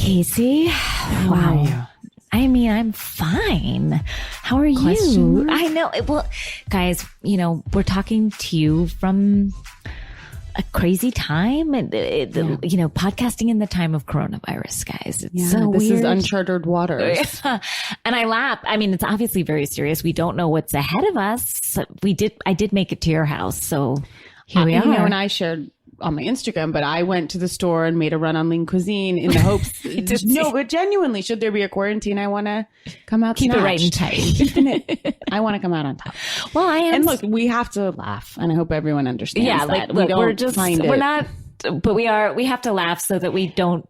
Casey. How are you? I mean, I'm fine. How are you? I know. Well, guys, we're talking to you from a crazy time, and podcasting in the time of coronavirus, guys. It's so this weird. is uncharted waters. And I laugh. I mean, it's obviously very serious. We don't know what's ahead of us. I did make it to your house, so here we are. And I shared on my Instagram, but I went to the store and made a run on lean cuisine in the hopes. But genuinely, should there be a quarantine, I want to come out. Keep it right and tight. I want to come out on top. Well, I am. And look, we have to laugh, and I hope everyone understands. Yeah, like look, we're not, but we are. We have to laugh so that we don't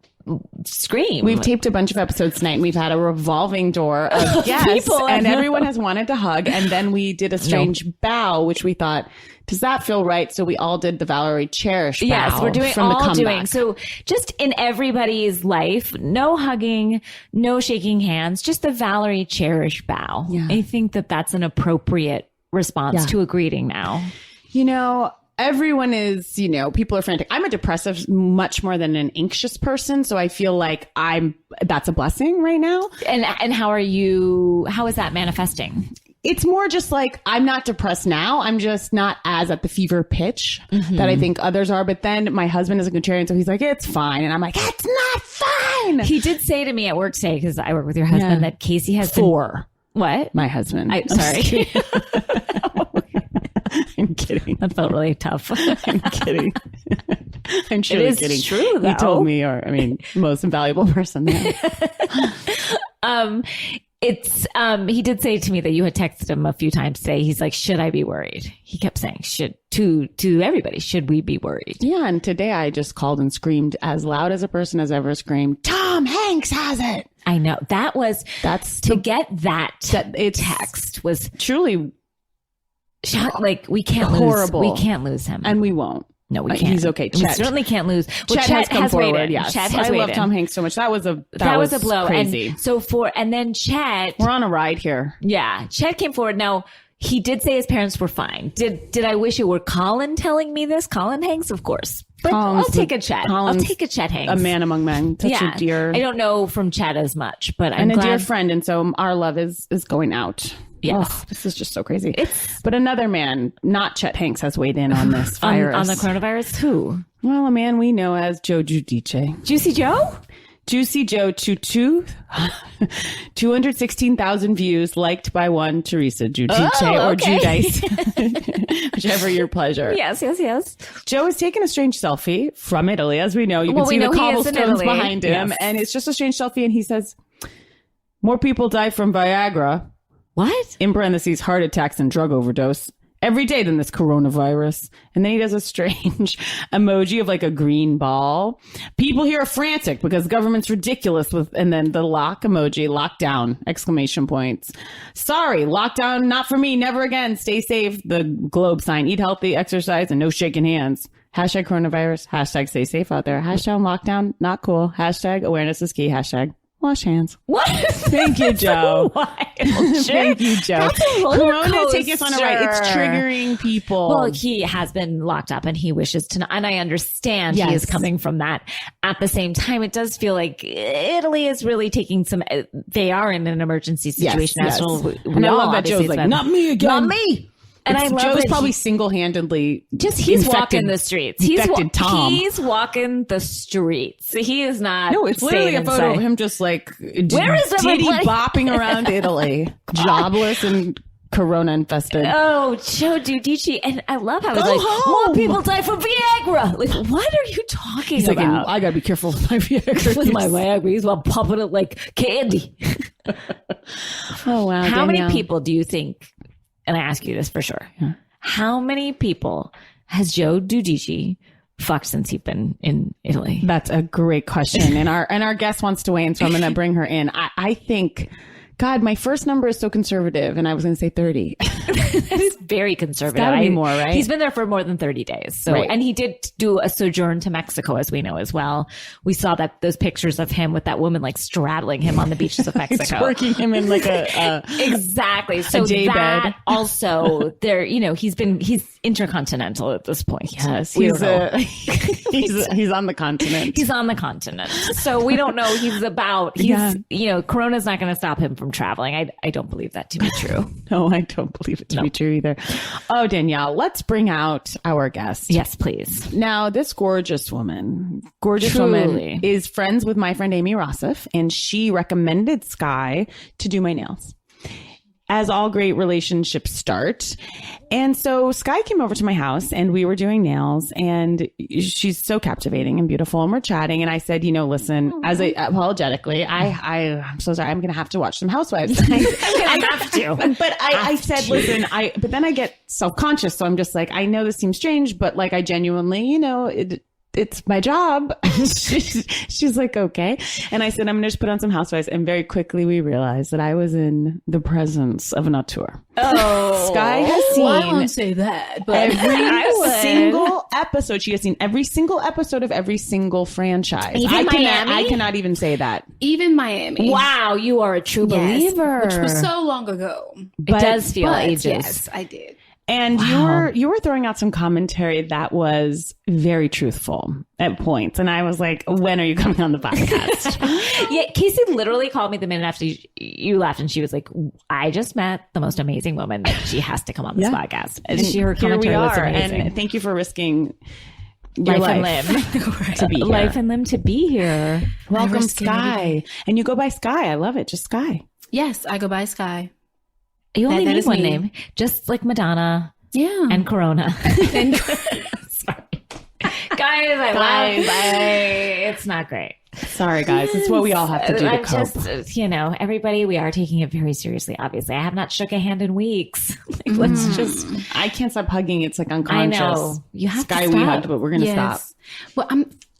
scream. We've taped a bunch of episodes tonight, and we've had a revolving door of guests, and everyone has wanted to hug. And then we did a strange bow, which we thought, does that feel right? So we all did the Valerie Cherish bow. Yes, we're doing from all the comeback. doing. So just in everybody's life, no hugging, no shaking hands, just the Valerie Cherish bow. Yeah. I think that that's an appropriate response to a greeting now. Everyone is, people are frantic. I'm a depressive much more than an anxious person. So I feel like that's a blessing right now. And how are you? How is that manifesting? It's more just like, I'm not depressed now. I'm just not as at the fever pitch that I think others are. But then my husband is a contrarian, so he's like, it's fine. And I'm like, it's not fine. He did say to me at work today, because I work with your husband, that Casey has What? My husband. Sorry. I'm kidding. That felt really tough. I'm kidding. I'm sure it is true, though. He told me, most invaluable person there. He did say to me that you had texted him a few times today. He's like, should I be worried? He kept saying, to everybody, should we be worried? Yeah. And today I just called and screamed as loud as a person has ever screamed, Tom Hanks has it. I know. Get that text was truly like, we can't horrible. We can't lose him. And we won't. No, we can't. He's okay. We certainly can't lose. Well, Chet has come forward. Yes. Chet has I love Tom Hanks so much. That was a blow. Crazy. And then Chet. We're on a ride here. Yeah. Chet came forward. Now, he did say his parents were fine. Did I wish it were Colin telling me this? Colin Hanks, of course. But I'll take a Chet. I'll take a Chet Hanks. A man among men. Such a dear. I don't know from Chet as much, but I'm glad. A dear friend. And so our love is going out. Yes. Oh, this is just so crazy. But another man, not Chet Hanks, has weighed in on this virus. on the coronavirus? Who? Well, a man we know as Joe Guidice. Juicy Joe? Juicy Joe, 216,000 views, liked by one Teresa Giudice or Guidice, whichever your pleasure. Yes. Joe has taken a strange selfie from Italy. As we know, you can see the cobblestones behind him. Yes. And it's just a strange selfie. And he says, more people die from Viagra. What? In parentheses, heart attacks and drug overdose every day than this coronavirus. And then he does a strange emoji of like a green ball. People here are frantic because government's ridiculous and then the lock emoji, lockdown, exclamation points. Sorry, lockdown, not for me, never again. Stay safe. The globe sign, eat healthy, exercise, and no shaking hands. Hashtag coronavirus, hashtag stay safe out there. Hashtag lockdown, not cool. Hashtag awareness is key. Hashtag wash hands. What? Thank you, Joe. Thank you, Joe. Corona, take us on a ride. It's triggering people. Well, he has been locked up and he wishes to, and I understand he is coming from that. At the same time, it does feel like Italy is really taking they are in an emergency situation. Yes. And I love that Joe's like, not me again. Not me. And I love Joe's probably single-handedly he's walking the streets. He's walking the streets. He is not. No, it's literally a photo of him just like where is diddy bopping around Italy, jobless and corona infested. Oh, Joe Guidice, and I love how he's like, more people die from Viagra. Like, what are you talking about? Like, I gotta be careful with my Viagra. With my Viagra, he's about popping it like candy. Oh wow! How many people do you think? And I ask you this for sure. Yeah. How many people has Joe Guidice fucked since he's been in Italy? That's a great question. And our guest wants to weigh in, so I'm going to bring her in. I think, God, my first number is so conservative, and I was going to say 30. That is very conservative. Gotta be more, right? He's been there for more than 30 days. So, Right. and he did do a sojourn to Mexico, as we know as well. We saw those pictures of him with that woman like straddling him on the beaches of Mexico. Twerking him in like a exactly. So day that bed. also there, he's intercontinental at this point. Yes, We he's don't know. he's on the continent. He's on the continent. So we don't know Corona's not going to stop him from traveling. I don't believe that to be true. No, I don't believe it to be true either. Oh, Danielle, let's bring out our guest. Yes, please. Now, this gorgeous woman Truly. is friends with my friend Amy Rossif, and she recommended Skye to do my nails. As all great relationships start. And so Skye came over to my house and we were doing nails, and she's so captivating and beautiful, and we're chatting. And I said, listen, apologetically, I'm so sorry. I'm going to have to watch some Housewives. I have to. But I said, listen, but then I get self-conscious. So I'm just like, I know this seems strange, but like I genuinely, it's my job. She's like, okay. And I said, I'm going to just put on some Housewives. And very quickly we realized that I was in the presence of an auteur. Oh, Skye has seen I won't say that, but every single episode. She has seen every single episode of every single franchise. Even Miami? I cannot even say that. even Miami. wow, you are a true Yes, believer. which was so long ago. It does feel But ages. yes, I did. And you were throwing out some commentary that was very truthful at points. And I was like, when are you coming on the podcast? Yeah, Casey literally called me the minute after you left, and she was like, I just met the most amazing woman that she has to come on this podcast. And her Here we commentary was are. amazing. And thank you for risking your Life and life to be here. Life and limb to be here. Welcome, risk it every Skye. And you go by Skye. I love it. Just Skye. Yes, I go by Skye. You only That need is one me. name, just like Madonna Yeah. and Corona. And Sorry. Guys, I love it's not great. Sorry, guys. It's what we all have to do to I'm cope. just, everybody, we are taking it very seriously. Obviously, I have not shook a hand in weeks. Let's just. I can't stop hugging. It's like I unconscious. know you have Skye, to we stop. hugged, but we're going to stop. Well,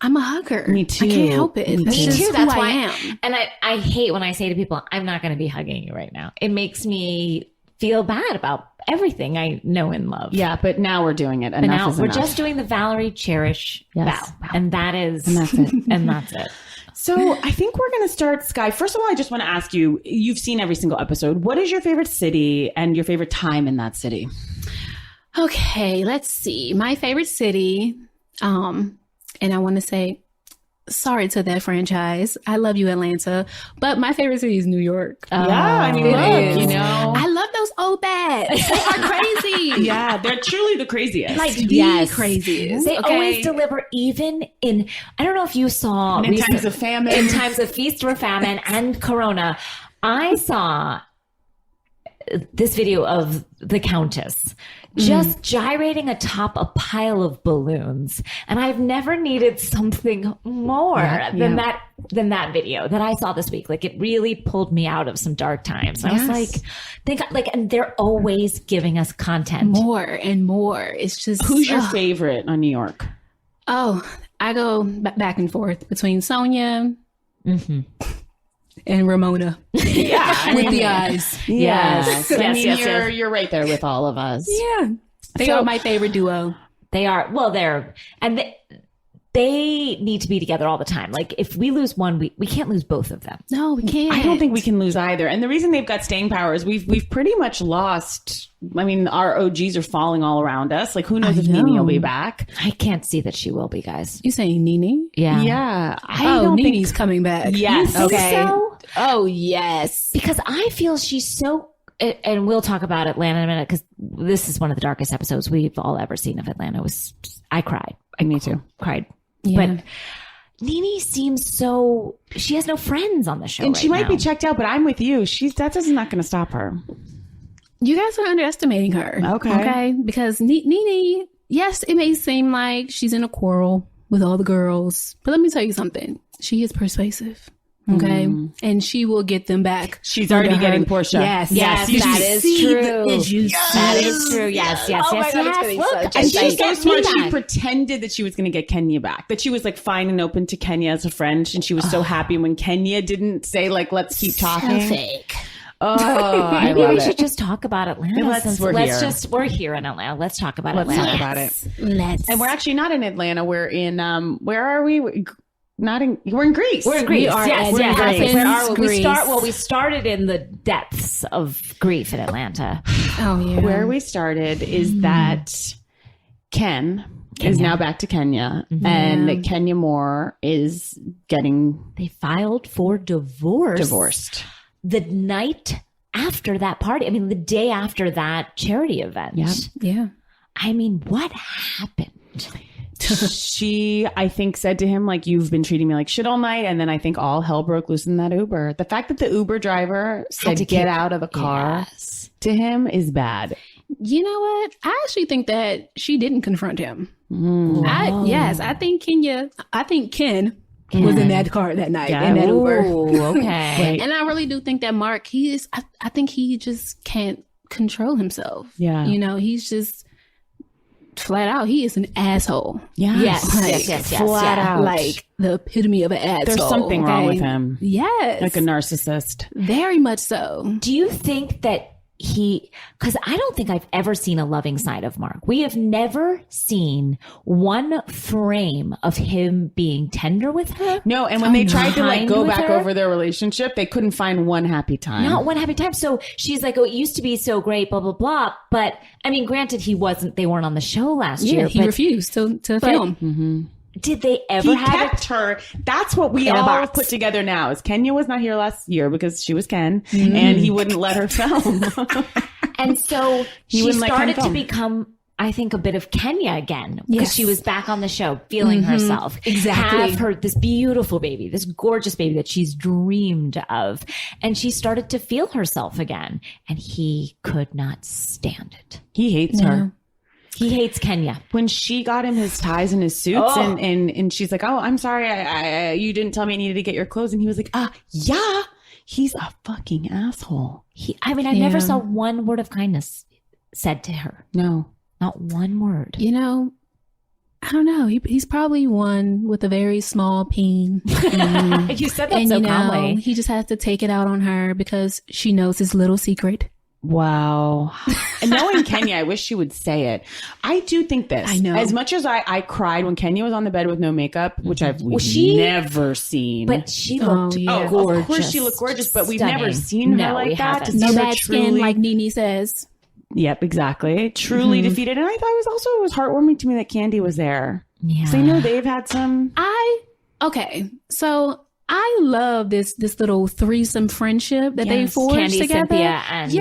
I'm a hugger. Me too. I can't help it. Me That's too. just Me too. who That's I why. am. And I hate when I say to people, I'm not going to be hugging you right now. It makes me feel bad about everything I know and love. Yeah, but now we're doing it. But Enough now is we're enough. just doing the Valerie Cherish Yes. vow. And that is. And that's it. And that's it. So I think we're going to start, Skye. First of all, I just want to ask you, you've seen every single episode. What is your favorite city and your favorite time in that city? Okay, let's see. My favorite city, and I want to say sorry to that franchise. I love you, Atlanta, but my favorite city is New York. Yeah, I mean, It look, is. you know. I love those old bads. They are crazy. Yeah, they're truly the craziest. Like Yes. the craziest. They okay? always deliver, even in, I don't know if you saw in times of famine. in times of feast or famine and Corona. I saw this video of the Countess just gyrating atop a pile of balloons, and I've never needed something more than that video that I saw this week. Like, it really pulled me out of some dark times. I was like, and they're always giving us content. More and more. It's just Who's your favorite on New York? Oh, I go back and forth between Sonia and Ramona. Yeah, With the eyes. Yes. I Yes, mean, yes, you're right there with all of us. Yeah. They So- are my favorite duo. They are, and they need to be together all the time. Like, if we lose one, we can't lose both of them. No, we can't. I don't think we can lose either. And the reason they've got staying power is we've pretty much lost. I mean, our OGs are falling all around us. Like, who knows if know. Nene will be back? I can't see that she will be, guys. You saying Nene? Yeah. Yeah, I Oh, don't Nene's think. coming back. Yes. Think Okay. so? Oh, yes. Because I feel she's so, and we'll talk about Atlanta in a minute, because this is one of the darkest episodes we've all ever seen of Atlanta. I cried. Me too. Cried. Yeah. But Nene seems she has no friends on the show. And she right might be now. checked out, but I'm with you. That is not going to stop her. You guys are underestimating her. Okay. Because Nene, yes, it may seem like she's in a quarrel with all the girls, but let me tell you something. She is persuasive. Okay. And she will get them back. She's under already her. getting Portia. Yes. Yes, You that is see true. Yes. That is true. Yes, yes, Oh my yes, God, it's yes. gonna be Look, such a And she she's so gets smart. me She back. pretended that she was going to get Kenya back, that she was like fine and open to Kenya as a friend. And she was so happy when Kenya didn't say, like, let's keep talking. So fake. Maybe love we it. should just talk about Atlanta. We're We're here in Atlanta. Let's talk about Let's Atlanta. talk about it. Let's. And we're actually not in Atlanta. We're in where are we? We're in Greece. We're in Greece. We are Yes, in yes. Where are we? Greece. We started in the depths of grief in Atlanta. Oh yeah. Where we started is that Ken is now back to Kenya, and Kenya Moore is getting They filed for divorce. divorced. The night after that party. I mean, the day after that charity event. Yep. Yeah. I mean, what happened? She, I think, said to him, like, you've been treating me like shit all night. And then I think all hell broke loose in that Uber. The fact that the Uber driver said to get out of the car to him is bad. You know what? I actually think that she didn't confront him. I think Ken was in that car that night in that Uber. Okay. And I really do think that Mark, I think he just can't control himself. Yeah. You know, he's just flat out. He is an asshole. Yes. Flat out. Like the epitome of an asshole. There's something wrong with him. Yes. Like a narcissist. Very much so. Do you think that because I don't think I've ever seen a loving side of Mark. We have never seen one frame of him being tender with her. No, and when they tried to like go Kind with back her? over their relationship, they couldn't find one happy time. Not one happy time. So she's like, oh, it used to be so great, blah, blah, blah. But I mean, granted, they weren't on the show last year. He refused to film. Did they ever He have kept her. That's what we all put together now is Kenya was not here last year because she was Ken and he wouldn't let her film. And so she wouldn't let Ken started to film. become, I think, a bit of Kenya again because she was back on the show, feeling herself. Exactly. Have this beautiful baby, this gorgeous baby that she's dreamed of. And she started to feel herself again. And he could not stand it. He hates her. He hates Kenya. When she got him his ties and his suits and she's like, oh, I'm sorry. I you didn't tell me I needed to get your clothes. And he was like, yeah, he's a fucking asshole. I never saw one word of kindness said to her. No. Not one word. You know, I don't know. He's probably one with a very small peen. You said that And, so calmly. he just has to take it out on her because she knows his little secret. Wow. And knowing Kenya, I wish she would say it. I do think this. I know. As much as I cried when Kenya was on the bed with no makeup, which I've never seen. But she looked Of course she looked gorgeous, but we've never seen her like that. To see No her bad skin, like Nene says. Yep, exactly. Truly defeated. And I thought it was heartwarming to me that Candy was there. Yeah. So, they've had some. Okay. So I love this little threesome friendship that they forged Candy, together. Cynthia, and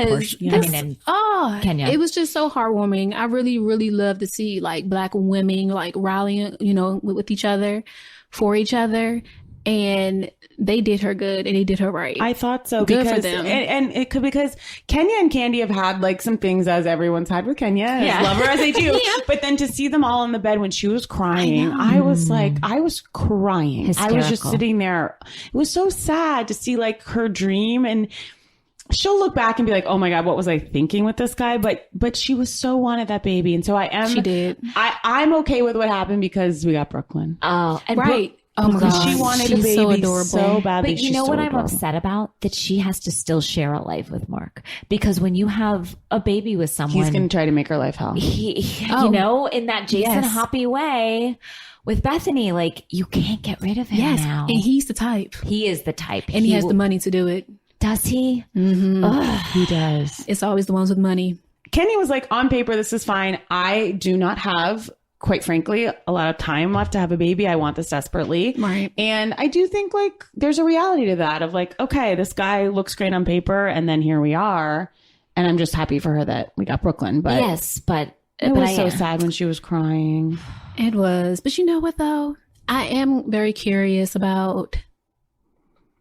Portia. Yeah. Kenya. It was just so heartwarming. I really, really love to see like Black women like rallying, with each other, for each other. And they did her good and they did her right. I thought so. Good because, for them. And it could, because Kenya and Candy have had like some things as everyone's had with Kenya. As love her as they do. But then to see them all in the bed when she was crying, I was crying. Hysterical. I was just sitting there. It was so sad to see like her dream, and she'll look back and be like, oh my God, what was I thinking with this guy? But she was so wanted that baby. And so She did. I'm okay with what happened because we got Brooklyn. Oh, and Right. Oh my God. She wanted a She's baby so adorable. so badly. But you know what I'm upset about? That she has to still share a life with Mark. Because when you have a baby with someone, He's going to try to make her life hell. In that Jason Hoppy way with Bethany, like you can't get rid of him now. And he's the type. He is the type. And he has the money to do it. Does he? He does. It's always the ones with money. Kenny was like, on paper, this is fine. I do not have, quite frankly, a lot of time left to have a baby. I want this desperately. Right. And I do think like there's a reality to that of like, okay, this guy looks great on paper and then here we are. And I'm just happy for her that we got Brooklyn. But yes, but it was so sad when she was crying. It was. But you know what though? I am very curious about,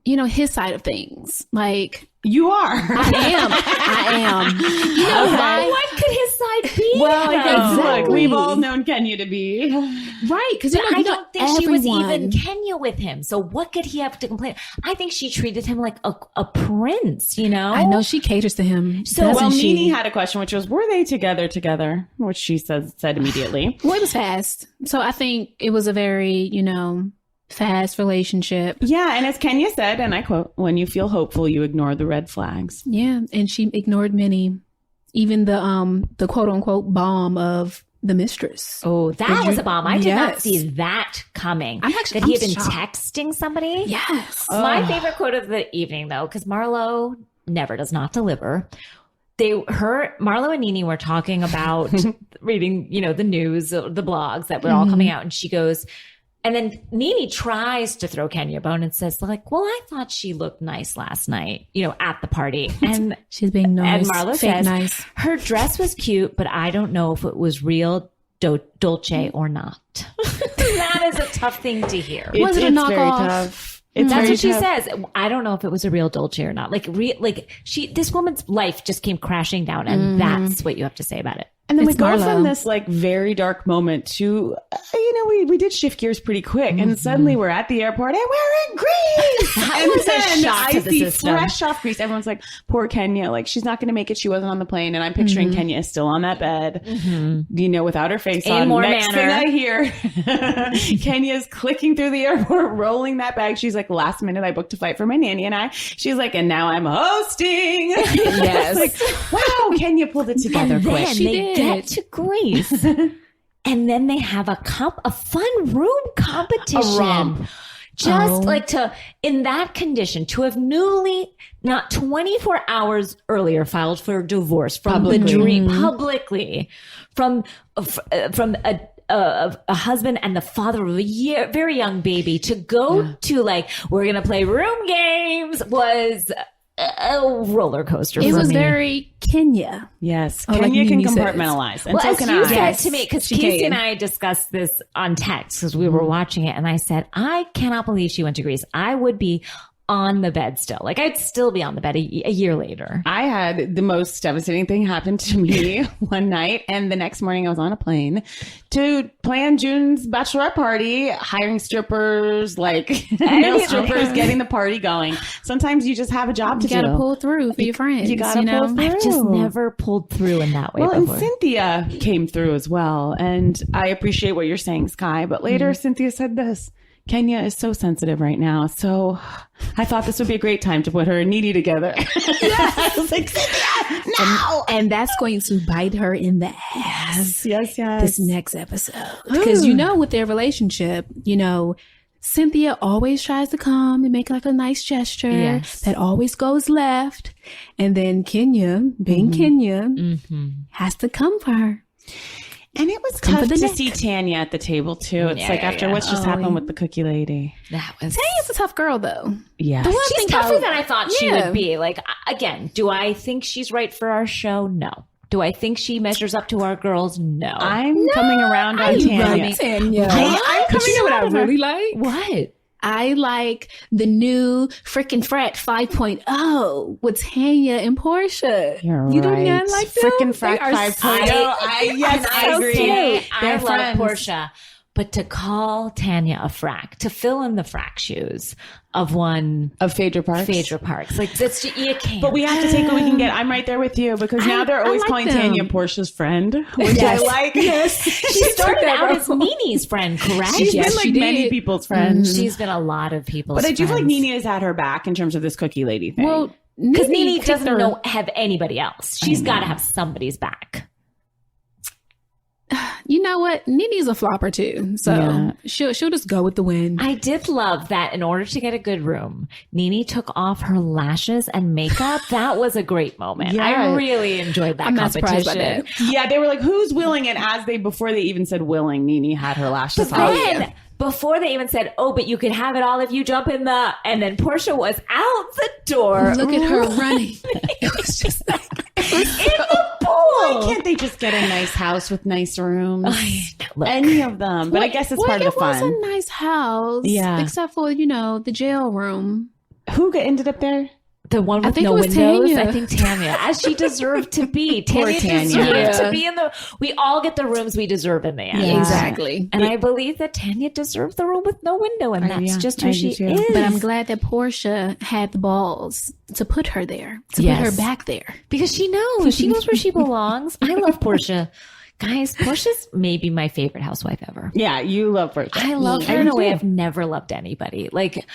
his side of things. Like, you are. I am. You know why? What could his side be? Well, I guess Exactly. look, we've all known Kenya to be. Right. Because I don't think she was even Kenya with him. So what could he have to complain? I think she treated him like a prince, I know she caters to him. So- doesn't Well, she? Nene had a question, which was, were they together? Which she said immediately. Well, it was fast. So I think it was a very, fast relationship. Yeah, and as Kenya said, and I quote, when you feel hopeful, you ignore the red flags. Yeah, and she ignored many, even the quote unquote bomb of the mistress. Oh, that was a bomb. I did not Yes. see that coming. I'm actually- that he had I'm been shocked. texting somebody. Yes. My favorite quote of the evening, though, because Marlo never does not deliver. Marlo and Nene were talking about reading, the news, the blogs that were all coming out. And she goes, and then Nene tries to throw Kenya a bone and says, like, well, I thought she looked nice last night, at the party. And She's being nice. And Marlo Fake says, nice. her dress was cute, but I don't know if it was real Dolce or not. That is a tough thing to hear. Was it a It's knockoff? very tough. It's That's very what she tough. says. I don't know if it was a real Dolce or not. This woman's life just came crashing down, and that's what you have to say about it. And then It's we go Marlo. from this very dark moment to, we did shift gears pretty quick. And suddenly we're at the airport and we're in Greece. That and was a then shock I to the see system. fresh off Greece. Everyone's like, poor Kenya. Like, she's not going to make it. She wasn't on the plane. And I'm picturing Kenya is still on that bed, without her face In on. more Next manner. thing I hear, Kenya's clicking through the airport, rolling that bag. She's like, last minute, I booked a flight for my nanny and I. She's like, and now I'm hosting. Yes. Like, wow, Kenya pulled it together And quick. then She they did. get to Greece. And then they have a fun room competition. A romp. Just in that condition, to have not 24 hours earlier, filed for divorce from the dream publicly, from a husband and the father of a very young baby, to go to we're going to play room games was a roller coaster It for was me. very Kenya. Yes, like Kenya can Nene says. compartmentalize, and Well, so as can you I. said to me, because she Casey can. and I discussed this on text because we were watching it, and I said, I cannot believe she went to Greece. I would be on the bed still. I'd still be on the bed a year later. I had the most devastating thing happen to me one night, and the next morning I was on a plane to plan June's bachelorette party, hiring strippers, male strippers, getting the party going. Sometimes you just have a job to You gotta do. pull through for your friends. You gotta pull through. I've just never pulled through in that way Well, and before. Cynthia came through as well, and I appreciate what you're saying, Skye. But later, Cynthia said this. Kenya is so sensitive right now. So I thought this would be a great time to put her and Nene together. I was like, Cynthia, no! And that's going to bite her in the ass. Yes. This next episode. Because with their relationship, Cynthia always tries to come and make a nice gesture Yes. that always goes left. And then Kenya, being Kenya, has to come for her. And it was Come tough for the to neck. see Tanya at the table, too. It's after what's just happened with the cookie lady. That was Tanya's a tough girl, though. Yeah. The one she's thing tougher about- than I thought she Yeah. would be. Again, do I think she's right for our show? No. Do I think she measures up to our girls? No. I'm coming around on I Tanya. love Tanya. I'm But coming you know what I around her. really like? What? I like the new Frickin' Frat 5.0 with Tanya and Portia. You're You don't right. not like them? Frickin' Frat They are 5.0. Yes, I I agree. say I They're love friends. Portia, but to call Tanya a frack, to fill in the frack shoes of one Of Phaedra Parks. Phaedra Parks, that's you can't. But we have to take what we can get. I'm right there with you because now they're always like calling them. Tanya Portia's friend, which Yes. I like. Yes. she started out as Nene's friend, correct? She's Yes, been she many did. people's friends. She's been a lot of people's But I do feel like friends. Nene has had her back in terms of this cookie lady thing. Well, Because Nene kicked doesn't her- have anybody else. She's got to have somebody's back. You know what? Nene's a flopper too, so Yeah. she'll just go with the wind. I did love that in order to get a good room, Nene took off her lashes and makeup. That was a great moment. Yeah. I really enjoyed that I'm not competition. surprised by that. yeah, they were like, who's willing? And before they even said willing, Nene had her lashes But on. then, before they even said, oh, but you can have it all if you jump in and then Portia was out the door. Look at her running. It was just like in the pool. Why can't they just get a nice house with nice rooms? Look, Any of them. But I guess it's part of the It was fun. a nice house, Yeah. except for the jail room. Who ended up there? the one with think no it was windows. Tanya. I think Tanya, as she deserved to be. Poor Tanya Tanya. deserved Yeah. to be in the. We all get the rooms we deserve in the end. Yeah. Exactly. And I believe that Tanya deserved the room with no window, and that's yeah, just I who do she too. is. But I'm glad that Portia had the balls to put her there, to Yes. put her back there. because she knows where she belongs. I love Portia. Guys, Portia's maybe my favorite housewife ever. Yeah, you love Portia. I love her in a way I've never loved anybody. Like,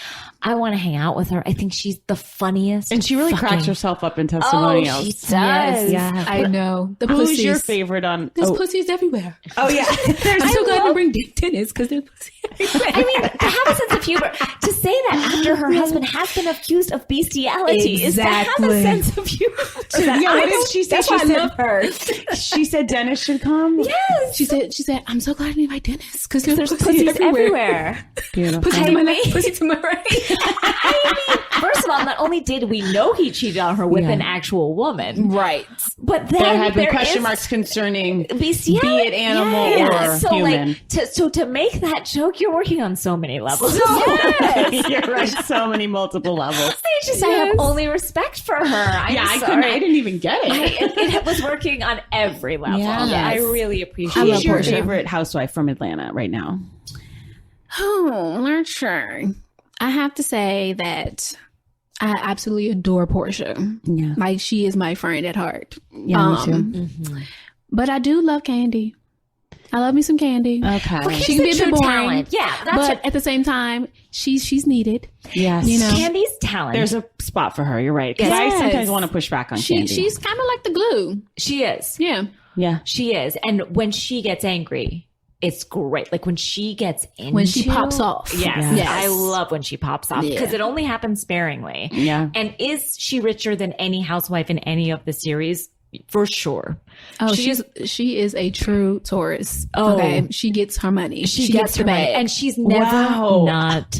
I want to hang out with her. I think she's the funniest. And she really cracks herself up in testimonials. Oh, she does. Yes, I know. The Who's pussies. your favorite on? There's pussies everywhere. Oh, yeah. I'm so glad to bring Dennis because there's pussy everywhere. I mean, to have a sense of humor, to say that after her husband has been accused of bestiality is to have a sense of humor. Yeah, what did she say? That's why I love her. She said Dennis should come. Yes. She said, I'm so glad to invite Dennis because there's Pussies everywhere. Beautiful. Pussy to my left, pussy to my right. I mean, first of all, not only did we know he cheated on her with an actual woman, Right. but then There have been there question is marks concerning bestiality. be it animal or so human. Like, to make that joke, you're working on so many levels. You're right. So many multiple levels. I have only respect for her. I'm sorry. I didn't even get it. It was working on every level. Yes. I really appreciate Who's your Portia. favorite housewife from Atlanta right now? Oh, not sure. I have to say that I absolutely adore Portia. Yeah. Like, she is my friend at heart. Yeah, me too. But I do love Candy. I love me some Candy. Okay. She can be a bit boring. talent. Yeah, that's But at the same time, she's needed. Yes. You know, Candy's talent. There's a spot for her. You're right. Because I Yes. sometimes want to push back on Candy. she's kind of like the glue. she is. Yeah. Yeah. She is. And when she gets angry, it's great. Like when she gets into... When she pops off. Yes. Yes. I love when she pops off because Yeah. it only happens sparingly. Yeah. And is she richer than any housewife in any of the series? For sure. Oh, She she is a true Taurus. Oh. Okay. She gets her money. She gets the her money. bag. And she's never Wow. not...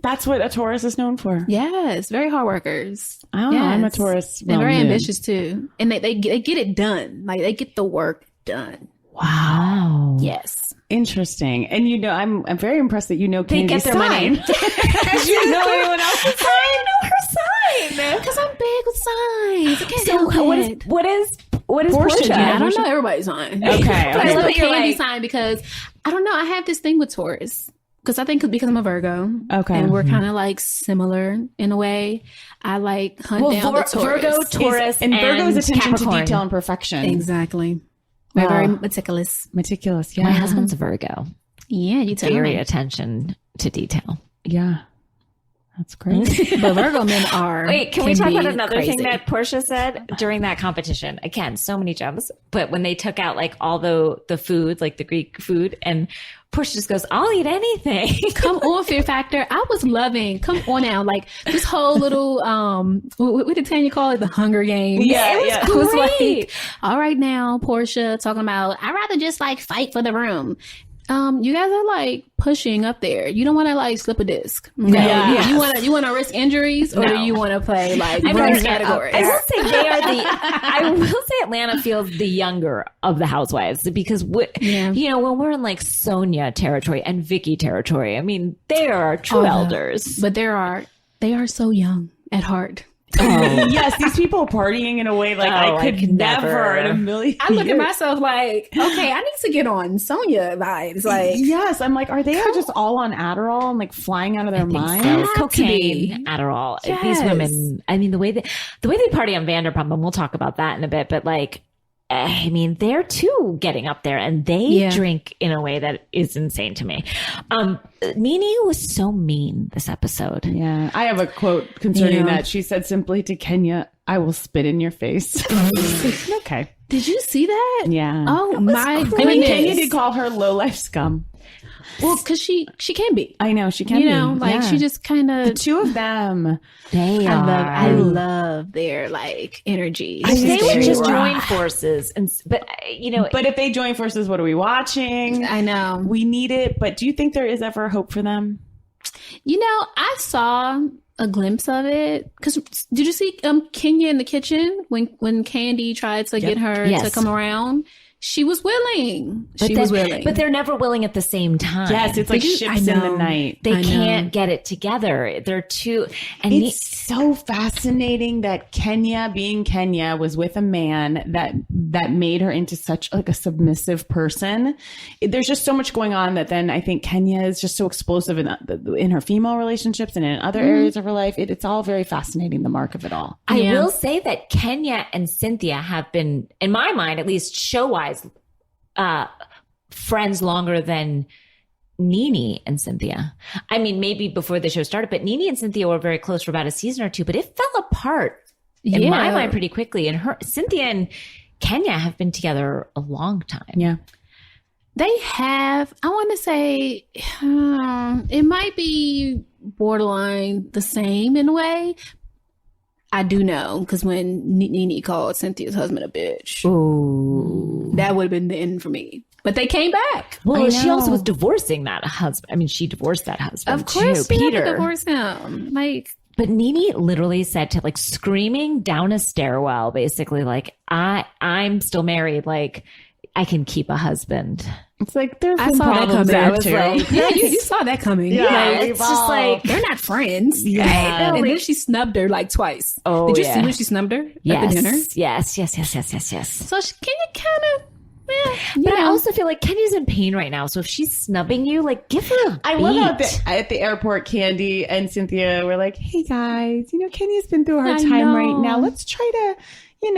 That's what a Taurus is known for. Yes, very hard workers. Oh, yes. I'm a Taurus. They're very moon. ambitious too, and they get it done. Like, they get the work done. Wow. Yes. Interesting. And you know, I'm very impressed that you know They Candy's get their money. sign. Did you know anyone else's sign? I know her sign. Because I'm big with signs. I can't So help what it. is Portia, Portia? yeah. I don't know everybody's sign. Okay. But I That's love what you're Candy like. sign because I don't know. I have this thing with Taurus because I think because I'm a Virgo. Okay. And we're kind of like similar in a way. I like hunt down the Taurus. Virgo, Taurus, and Virgo's attention Capricorn. to detail and perfection. Exactly. We're Wow. very meticulous. Meticulous. Yeah. My husband's a Virgo. Yeah, you tell Very me. attention to detail. Yeah. That's great. But Virgo men are. Wait, can we talk be about another thing crazy. that Portia said during that competition? Again, so many gems. But when they took out like all the food, like the Greek food, and Portia just goes, "I'll eat anything." Come on, Fear Factor. I was loving. Come on now, like this whole little what did Tanya call it? The Hunger Games. Yeah, it yeah. was Great. like, all right now, Portia talking about I'd rather just like fight for the room. You guys are like pushing up there. You don't want to like slip a disc. Okay? Yeah. You want to risk injuries, or do No. you want to play like I bronze mean, categories? I will say they are the. I will say Atlanta feels the younger of the housewives because Yeah. you know, when we're in like Sonia territory and Vicky territory, I mean they are true elders. But they are so young at heart. Yes, these people partying in a way like I could never in a million I look at years. myself like, okay, I need to get on Sonia vibes. Like, Yes, I'm like, are they just all on Adderall and like flying out of their minds? so. Cocaine, Adderall. These Yes. women. I mean, the way they party on Vanderpump, and we'll talk about that in a bit. But like, I mean, they're too getting up there, and they Yeah. drink in a way that is insane to me. Nene was so mean this episode. Yeah, I have a quote concerning Yeah. that. She said simply to Kenya, "I will spit in your face." Okay. did you see that? Yeah. Oh my I mean, goodness. Kenya did call her low life scum. Well, because she can be. I know she can. You know, be. like Yeah. she just kind the of. two of them. They I love their like energy. I It's They would very just raw. join forces, but you know, But if they join forces, what are we watching? I know. We need it. But do you think there is ever hope for them? You know, I saw a glimpse of it because did you see Kenya in the kitchen when Candy tried to get her Yes. to come around? She was willing. but they're never willing at the same time. Yes, it's like Did you- ships I in the know. night. They I know. can't get it together. They're too. And It's so fascinating that Kenya, being Kenya, was with a man that made her into such like a submissive person. There's just so much going on that then I think Kenya is just so explosive in her female relationships and in other areas of her life. It's all very fascinating, the mark of it all. I Yeah. will say that Kenya and Cynthia have been, in my mind, at least show-wise, friends longer than Nene and Cynthia. I mean, maybe before the show started, but Nene and Cynthia were very close for about a season or two, but it fell apart in my mind pretty quickly. And Cynthia and Kenya have been together a long time. Yeah. They have, I want to say, it might be borderline the same in a way. I do know, because when Nene called Cynthia's husband a bitch, that would have been the end for me. But they came back. Well, she also was divorcing that husband. I mean, she divorced that husband. Of course, too, she Peter. had to divorce him. But Nene literally said to screaming down a stairwell, basically, I'm still married. I can keep a husband. It's there's I saw that coming. I was you saw that coming. Yeah, it's just they're not friends. Yeah. And then she snubbed her twice. Oh, did you see when she snubbed her at the dinner? Yes. So can you kind of? But I also feel like Kenya's in pain right now. So if she's snubbing you, give her a beat. I love how at the airport, Candy and Cynthia were like, hey guys, Kenya's been through a hard time right now. Let's try to, and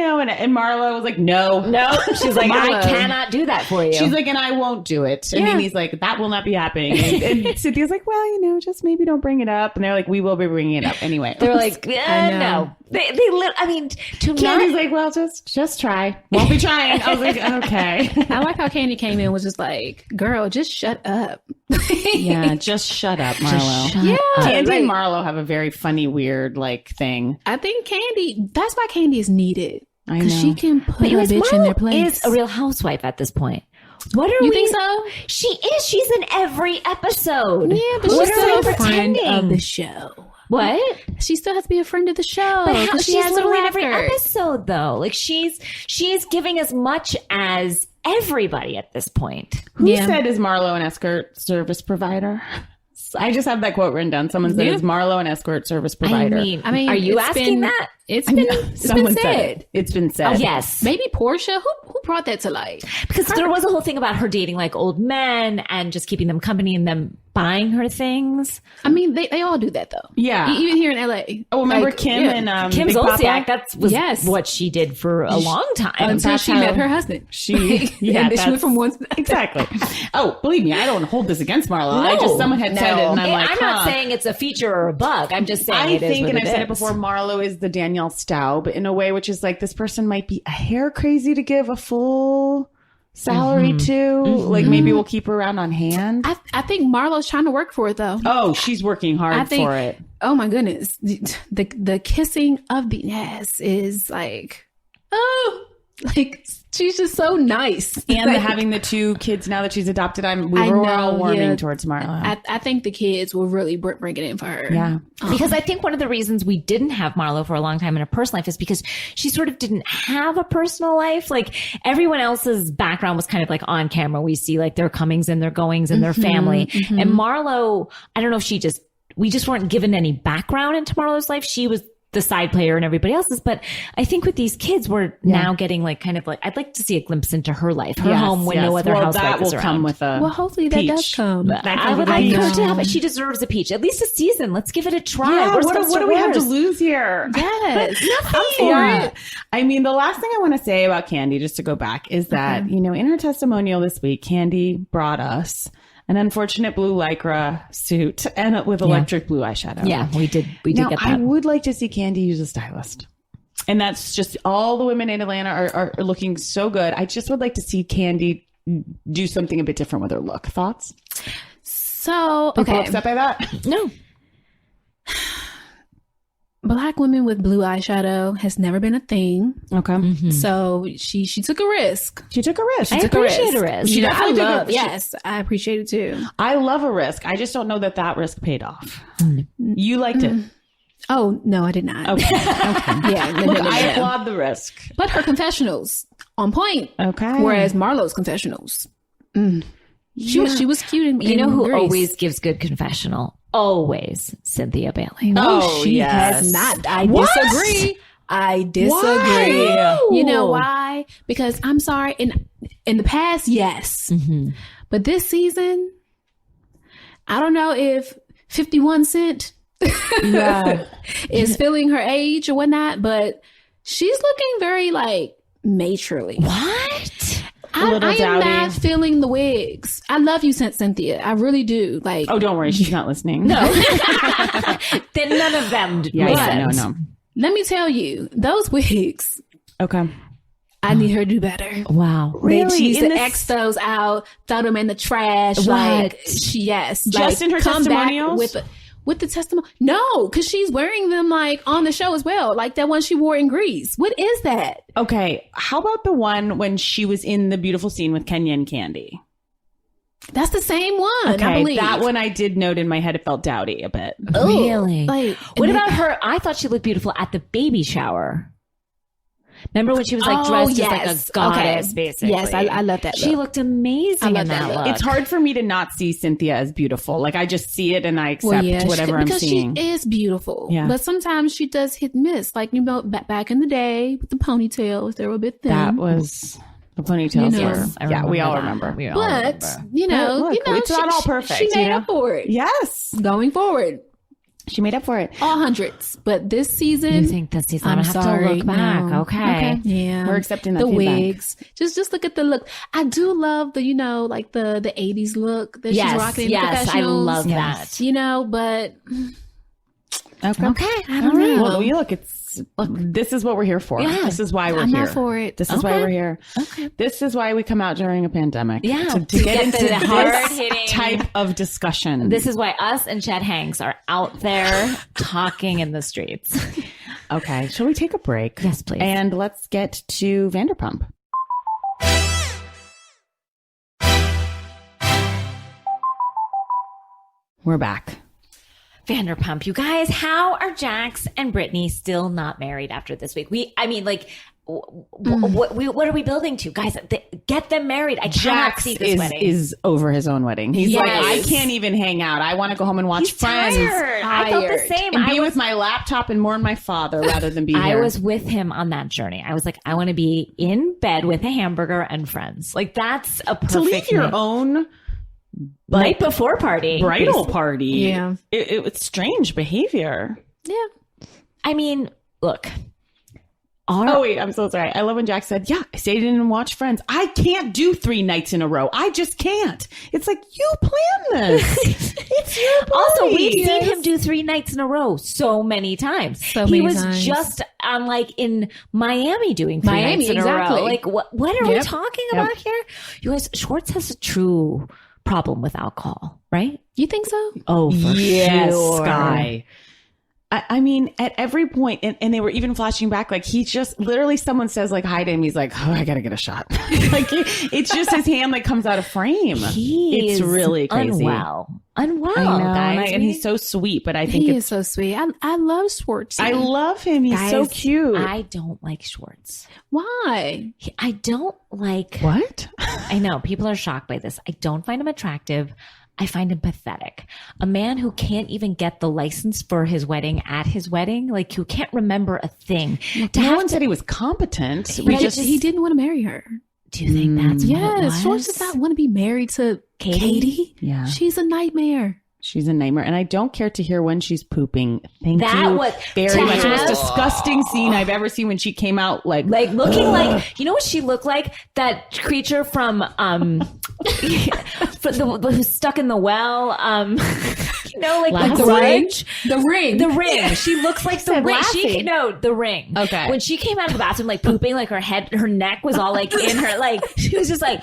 Marlo was like, no. She's like, I cannot do that for you. She's like, and I won't do it. And Nene's like, that will not be happening. And Cynthia's like, well, just maybe don't bring it up. And they're like, we will be bringing it up anyway. They're like, no. Candy's like, well, just try. Won't be trying. I was like, okay. I like how Candy came in and was just like, girl, just shut up. Yeah, just shut up, Marlo. Candy and Marlo have a very funny, weird thing. I think that's why Candy is needed. I know. Because she can put a bitch Marlo in their place. Is a real housewife at this point. What are you we? think so? She is. She's in every episode. Yeah, but she's still a friend of the show. What? She still has to be a friend of the show. But she's literally in every record. episode, though. She's giving as much as everybody at this point. Who said is Marlo an escort service provider? I just have that quote written down. Someone said, "Is Marlo an escort service provider?" I mean, are you asking that? It's been said. It's been said. Oh, yes. Maybe Portia. Who brought that to light? Because there was a whole thing about her dating old men and just keeping them company and them buying her things. I mean, they all do that though. Yeah, even here in LA. Oh, remember Kim and Kim Big Zolciak? Papa? That was what she did for a long time until she met her husband. She she went from one exactly. Oh, believe me, I don't hold this against Marlo. No, someone had said it, and I'm not saying it's a feature or a bug. I'm just saying I think, and I've said it before, is. Marlo is the Danielle Staub in a way, which is this person might be a hair crazy to give a full salary to. Maybe we'll keep her around on hand. I think Marlo's trying to work for it though. Oh, she's working hard for it. Oh my goodness, the kissing of the ass is she's just so nice. And having the 2 kids now that she's adopted, we were all warming towards Marlo. I think the kids will really bring it in for her. Yeah. Because I think one of the reasons we didn't have Marlo for a long time in her personal life is because she sort of didn't have a personal life. Everyone else's background was kind of on camera. We see their comings and their goings and their family. And Marlo, I don't know if we just weren't given any background into Marlo's life. She was the side player and everybody else's. But I think with these kids, we're now getting I'd like to see a glimpse into her life, her home when no other housewife is around. Come with a hopefully that does come. I would like her to have it. She deserves a peach. At least a season. Let's give it a try. Yeah, what do we have to lose here? Yes. I'm for it. I mean, the last thing I want to say about Candy, just to go back, is that, in her testimonial this week, Candy brought us an unfortunate blue lycra suit and with electric blue eyeshadow. Yeah, we did get that. I would like to see Candy use a stylist. And that's just all the women in Atlanta are looking so good. I just would like to see Candy do something a bit different with her look. Thoughts? So, People upset by that? No. Black women with blue eyeshadow has never been a thing. Okay. So she took a risk. She took a risk. I appreciate a risk. I appreciate it too. I love a risk. I just don't know that risk paid off. You liked it. Oh, no, I did not. Okay. Yeah. Look, I applaud the risk. But her confessionals on point. Okay. Whereas Marlo's confessionals. She was cute and you know who Grace. always gives good confessional? Always Cynthia Bailey. No, she has not. I disagree. Why? You know why? Because I'm sorry. In the past, yes. But this season, I don't know if 51 Cent is feeling her age or whatnot, but she's looking very matronly. What? I am dowdy. not feeling the wigs. I love you, Cynthia. I really do. Like, Oh, don't worry. She's not listening. No. Then none of them Yeah, no. let me tell you, those wigs, Okay. I need her to do better. Wow. Really? She used In to this- X those out, throw them in the trash. Like, yes. Just in her come back testimonials? with the testimony. No, because she's wearing them like on the show as well. Like that one she wore in Greece. What is that? Okay. How about the one when she was in the beautiful scene with Kenya and Candy? That's the same one, Okay. I believe. That one I did note in my head. It felt dowdy a bit. Ugh. Really? Like, What and about then- her? I thought she looked beautiful at the baby shower. Remember when she was like Oh, dressed as like yes. a goddess, Okay. basically? Yes, I love that She look. looked amazing I in love that that look. look. It's hard for me to not see Cynthia as beautiful. Like I just see it and I accept whatever I'm because seeing. she is beautiful. Yeah. But sometimes she does hit miss. Like, you know, back in the day with the ponytails, they were a bit thin. That was the ponytails. You know. were, Yes, I yeah, we all that. remember. We all But remember. you know, Look, it's not all perfect, She made you know? up for it. Yes, Going forward, she made up for it. all hundreds. But this season, You think this season? I'm I have sorry, to look back. no. Okay. Yeah, We're accepting that the feedback. wigs. Just look at the look. I do love the like the 80s look that she's rocking in the Yes, I professionals. love Yes. that. But Okay. I don't know. Well, look, this is what we're here for. Yeah. This is why we're I'm here. not for it. This is why Okay. we're here. Okay. This is why we come out during a pandemic. Yeah. To To get get into the this hard-hitting- type of discussion. This is why us and Chet Hanks are out there talking in the streets. Okay. Shall we take a break? Yes, please. And let's get to Vanderpump. We're back. Vanderpump, you guys, how are Jax and Brittany still not married after this week? What are we building to? Guys, get them married. I cannot Jax see this wedding. is over his own wedding. He's like, I Yes. can't even hang out. I want to go home and watch He's Friends. tired. I felt the Tired. same. And be I was, with my laptop and mourn my father rather than be I here. was with him on that journey. I was like, I want to be in bed with a hamburger and friends. Like that's a perfect to leave your night. own night before party. bridal party. Yeah. It's strange behavior. yeah, I mean, look. Oh wait, I'm so sorry. I love when Jack said, "Yeah, I stayed in and watched Friends. I can't do 3 nights in a row. I just can't." It's like you planned this. It's your party. Also, we've seen him do 3 nights in a row so many times. So he many was times. just on in Miami doing 3 Miami, nights in exactly. a row. Like what are we Yep. talking about here? You guys, Schwartz has a true problem with alcohol, right? you think so? Oh, for Yes, sure. Skye. I mean, at every point, and they were even flashing back, like he just literally someone says like hi to him, he's like, oh, I gotta get a shot. Like it's just his hand that comes out of frame. He It's is really crazy. unwell, I know, guys. and he's so sweet, but I think He it's is so sweet. I love Schwartz. I love him. He's so Guys, cute. I don't like Schwartz. Why? I don't like. What? I know people are shocked by this. I don't find him attractive. I find him pathetic. A man who can't even get the license for his wedding at his wedding, like who can't remember a thing. No one said he was competent. But he didn't want to marry her. Do you think that's what it Yes, was? Schwartz does not want to be married to Katie? Katie. Yeah. She's a nightmare. She's a nightmare, and I don't care to hear when she's pooping. Thank That you was- very to much. The most have- disgusting scene I've ever seen when she came out like Looking like, you know what she looked like? That creature from who's stuck in the well. Like the Ring? Grudge. The Ring. The Ring. She looks like the Ring. Lassie. The Ring. Okay. When she came out of the bathroom, like pooping, like her neck was all like in her, like she was just like,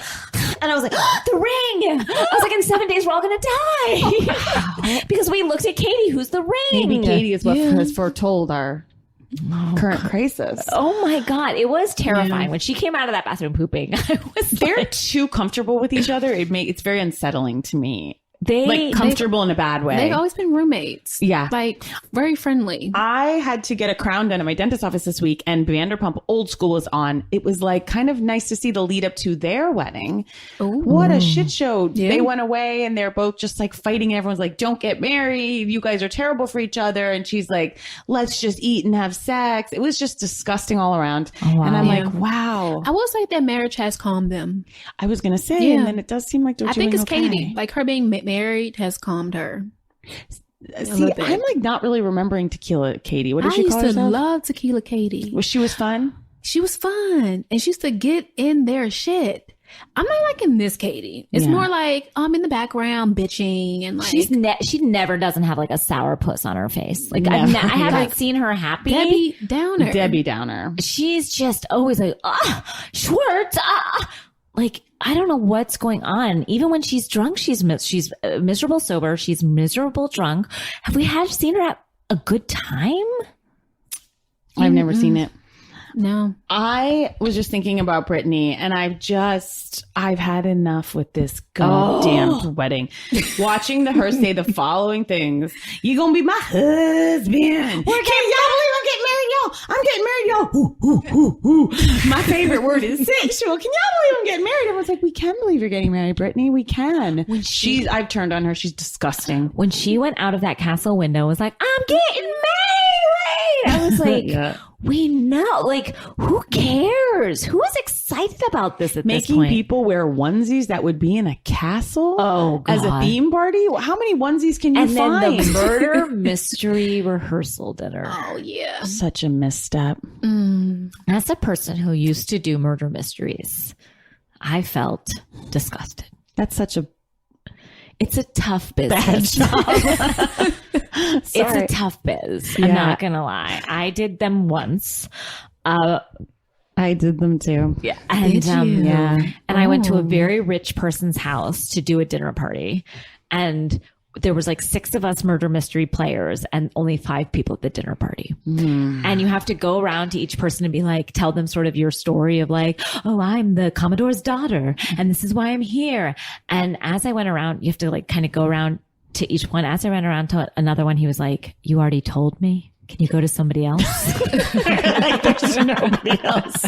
and I was like, the Ring. I was like, in 7 days we're all gonna die because we looked at Katie, who's the Ring. maybe Katie is what has foretold our current crisis. Oh my God. It was terrifying when she came out of that bathroom pooping. I was They're like, too comfortable with each other. It's very unsettling to me. they Like comfortable in a bad way. They've always been roommates. Yeah. Like very friendly. I had to get a crown done at my dentist office this week, and Vanderpump Old School was on. It was like kind of nice to see the lead up to their wedding. Ooh. What a shit show. Yeah. They went away and they're both just like fighting. Everyone's like, don't get married. You guys are terrible for each other. And she's like, let's just eat and have sex. It was just disgusting all around. wow. And I'm Yeah. like, wow. I will say that marriage has calmed them. I was going to say, Yeah. and then it does seem like they're I doing think it's okay. Katie. Like her being married has calmed her. See, little bit. I'm like not really remembering Tequila Katie. What did I she used call to herself? love Tequila Katie. She was fun? She was fun. And she used to get in their shit. I'm not liking this Katie. It's more like I'm in the background bitching and like she never doesn't have like a sourpuss on her face. Like I haven't seen her happy. Debbie Downer. She's just always like, Schwartz. Like I don't know what's going on. Even when she's drunk, she's miserable sober. She's miserable drunk. Have we seen her at a good time? I've never seen it. No. I was just thinking about Brittany, and I've had enough with this goddamn wedding. Watching her say the following things. You gonna be my husband. Y'all believe I'm getting married, y'all? I'm getting married, y'all. Ooh. My favorite word is sexual. Can y'all believe I'm getting married? Everyone's like, we can believe you're getting married, Brittany. We can. I've turned on her. She's disgusting. When she went out of that castle window, was like, I'm getting married. I was like, we know. Like, who cares? Who is excited about this at this point? Making people wear onesies that would be in a castle? Oh, God. As a theme party? How many onesies can you find? And then the murder mystery rehearsal dinner. Oh, yeah. Such a misstep. As a person who used to do murder mysteries, I felt disgusted. It's a tough business. It's a tough biz. I'm not going to lie. I did them once. I did them too. Yeah. And, and I went to a very rich person's house to do a dinner party. And there was like 6 of us murder mystery players and only 5 people at the dinner party. And you have to go around to each person and be like, tell them sort of your story of like, oh, I'm the Commodore's daughter and this is why I'm here. And as I went around, you have to like kind of go around to each one. As I ran around to another one, he was like, you already told me. Can you go to somebody else? Like there's nobody else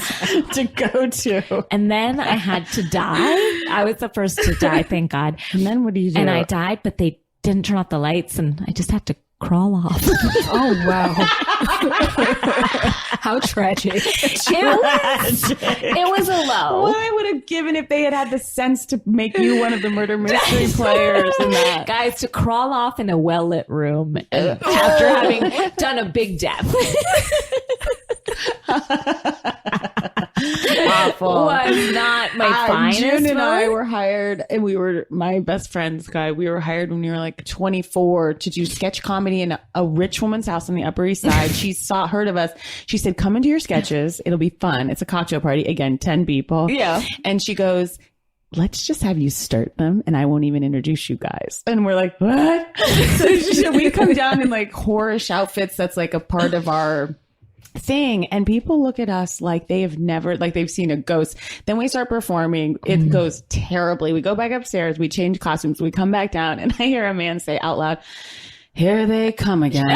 to go to. And then I had to die. I was the first to die, thank God. And then what do you do? And I died, but they didn't turn off the lights and I just had to crawl off. Oh, wow. How tragic. It was a low. What I would have given if they had the sense to make you one of the murder mystery players and that. Guys, to crawl off in a well-lit room after having done a big death. Awful. Was not my finest. June and I were hired, and we were my best friend, Skye. We were hired when we were like 24 to do sketch comedy in a rich woman's house on the Upper East Side. She heard of us. She said, come and do your sketches. It'll be fun. It's a cocktail party. Again, 10 people. Yeah. And she goes, let's just have you start them and I won't even introduce you guys. And we're like, what? So we come down in like whorish outfits. That's like a part of our thing, and people look at us like they've seen a ghost. Then we start performing. It goes terribly. We go back upstairs, we change costumes, we come back down, and I hear a man say out loud, here they come again.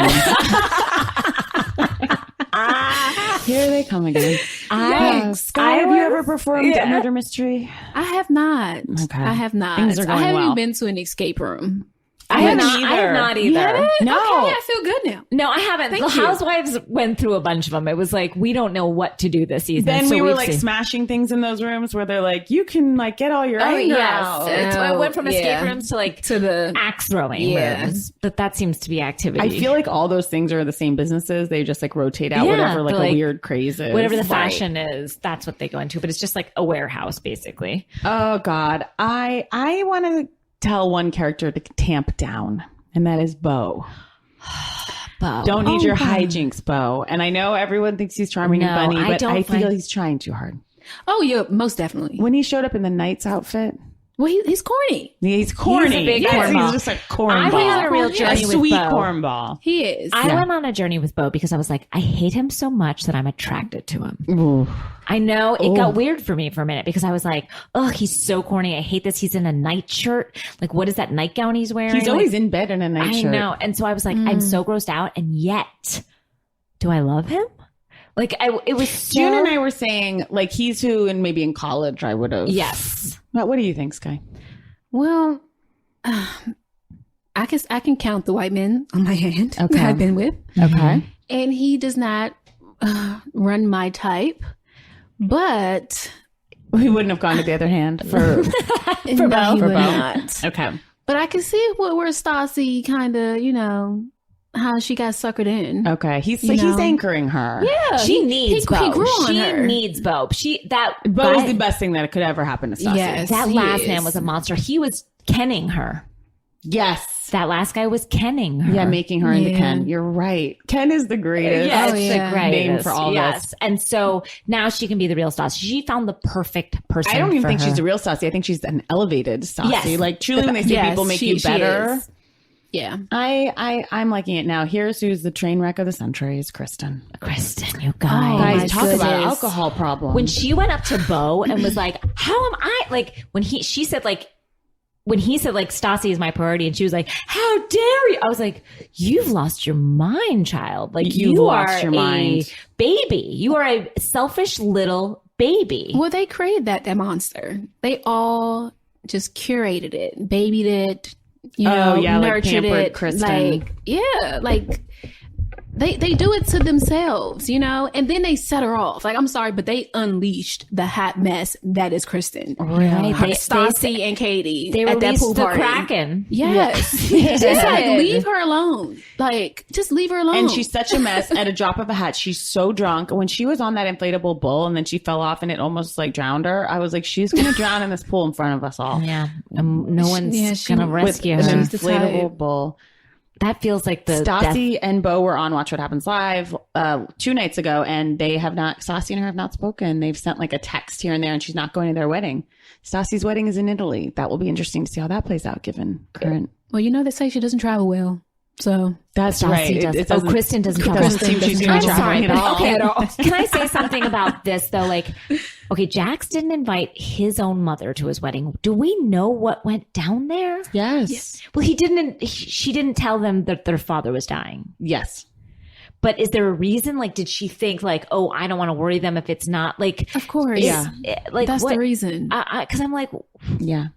Here they come again. Skye, have you ever performed a murder mystery? I have not. Okay. I have not. Things are going I haven't well. even been to an escape room. I have not either. No. Okay, I feel good now. No, I haven't. The Housewives went through a bunch of them. It was like, we don't know what to do this season. Then we were like smashing things in those rooms where they're like, you can like get all your anger out. I went from escape rooms to the axe throwing rooms. But that seems to be activity. I feel like all those things are the same businesses. They just like rotate out whatever like a weird craze is. Whatever the fashion is, that's what they go into. But it's just like a warehouse, basically. Oh, God. I want to tell one character to tamp down. And that is Beau. Beau. Don't need your hijinks, Beau. And I know everyone thinks he's charming and funny, but I feel he's trying too hard. Oh, yeah, most definitely. When he showed up in the Knight's outfit. Well, he's corny. He's corny. He's a big cornball. He's just a cornball. I went on a real journey with sweet Beau. Cornball. He is. I went on a journey with Beau because I was like, I hate him so much that I'm attracted to him. Ooh. I know it got weird for me for a minute because I was like, oh, he's so corny. I hate this. He's in a nightshirt. Like, what is that nightgown he's wearing? He's always in bed in a nightshirt. I know. And so I was like, I'm so grossed out. And yet, do I love him? Like, it was so... June and I were saying, like, he's who, and maybe in college I would have. Yes. But what do you think, Skye? Well, I can count the white men on my hand that I've been with. Okay. And he does not run my type, but... We wouldn't have gone to the other hand for Beau. Not. Okay. But I can see where Stassi kind of, how she got suckered in. Okay, he's You know? anchoring her. Yeah, She needs Bo. He grew on she her. needs Bo. Bo is the best thing that could ever happen to Stassi. Yes. That he last is. man was a monster. He was kenning her. Yes. That last guy was kenning her. Yeah, making her into Yeah. Ken. You're right. Ken is the greatest. Yes, Oh, yeah. the greatest name for all yes. this. And so now she can be the real Stassi. She found the perfect person. I don't even for think her. she's a real Stassi. I think she's an elevated Stassi. Yes. Like truly, when they say Yes, people make she you better, is. Yeah. I'm liking it now. Here's who's the train wreck of the century is Kristen. Kristen, you Oh, my guys. Talk about goodness. alcohol problem. When she went up to Bo and was like, "How am I?" Like when he said Stassi is my priority, and she was like, "How dare you?" I was like, "You've lost your mind, child. Like You've you lost are your mind. a baby. You are a selfish little baby." Well, they created that monster. They all just curated it, babied it, nurtured pampered it. Kristen. They do it to themselves, and then they set her off. Like, I'm sorry, but they unleashed the hot mess that is Kristen. Right. Stassi and Katie They at that released pool the party. Kraken. Yes. Just leave her alone. Just leave her alone. And she's such a mess at a drop of a hat. She's so drunk. When she was on that inflatable bull and then she fell off and it almost drowned her, I was like, she's going to drown in this pool in front of us all. Yeah. No one's going to With rescue an her. inflatable bull. That feels like the Stassi and Bo were on Watch What Happens Live 2 nights ago, and Stassi and her have not spoken. They've sent a text here and there, and she's not going to their wedding. Stassi's wedding is in Italy. That will be interesting to see how that plays out, given current. Well, they say she doesn't travel well. So That's Stassi right. doesn't- Kristen doesn't travel. Doesn't seem she's going I'm to travel sorry, at but all. okay, can I say something about this though? Okay, Jax didn't invite his own mother to his wedding. Do we know what went down there? Yes. Well, he didn't. She didn't tell them that their father was dying. Yes. But is there a reason? Did she think oh, I don't want to worry them if it's not of course, Yeah. that's what, the reason. Because I'm Yeah.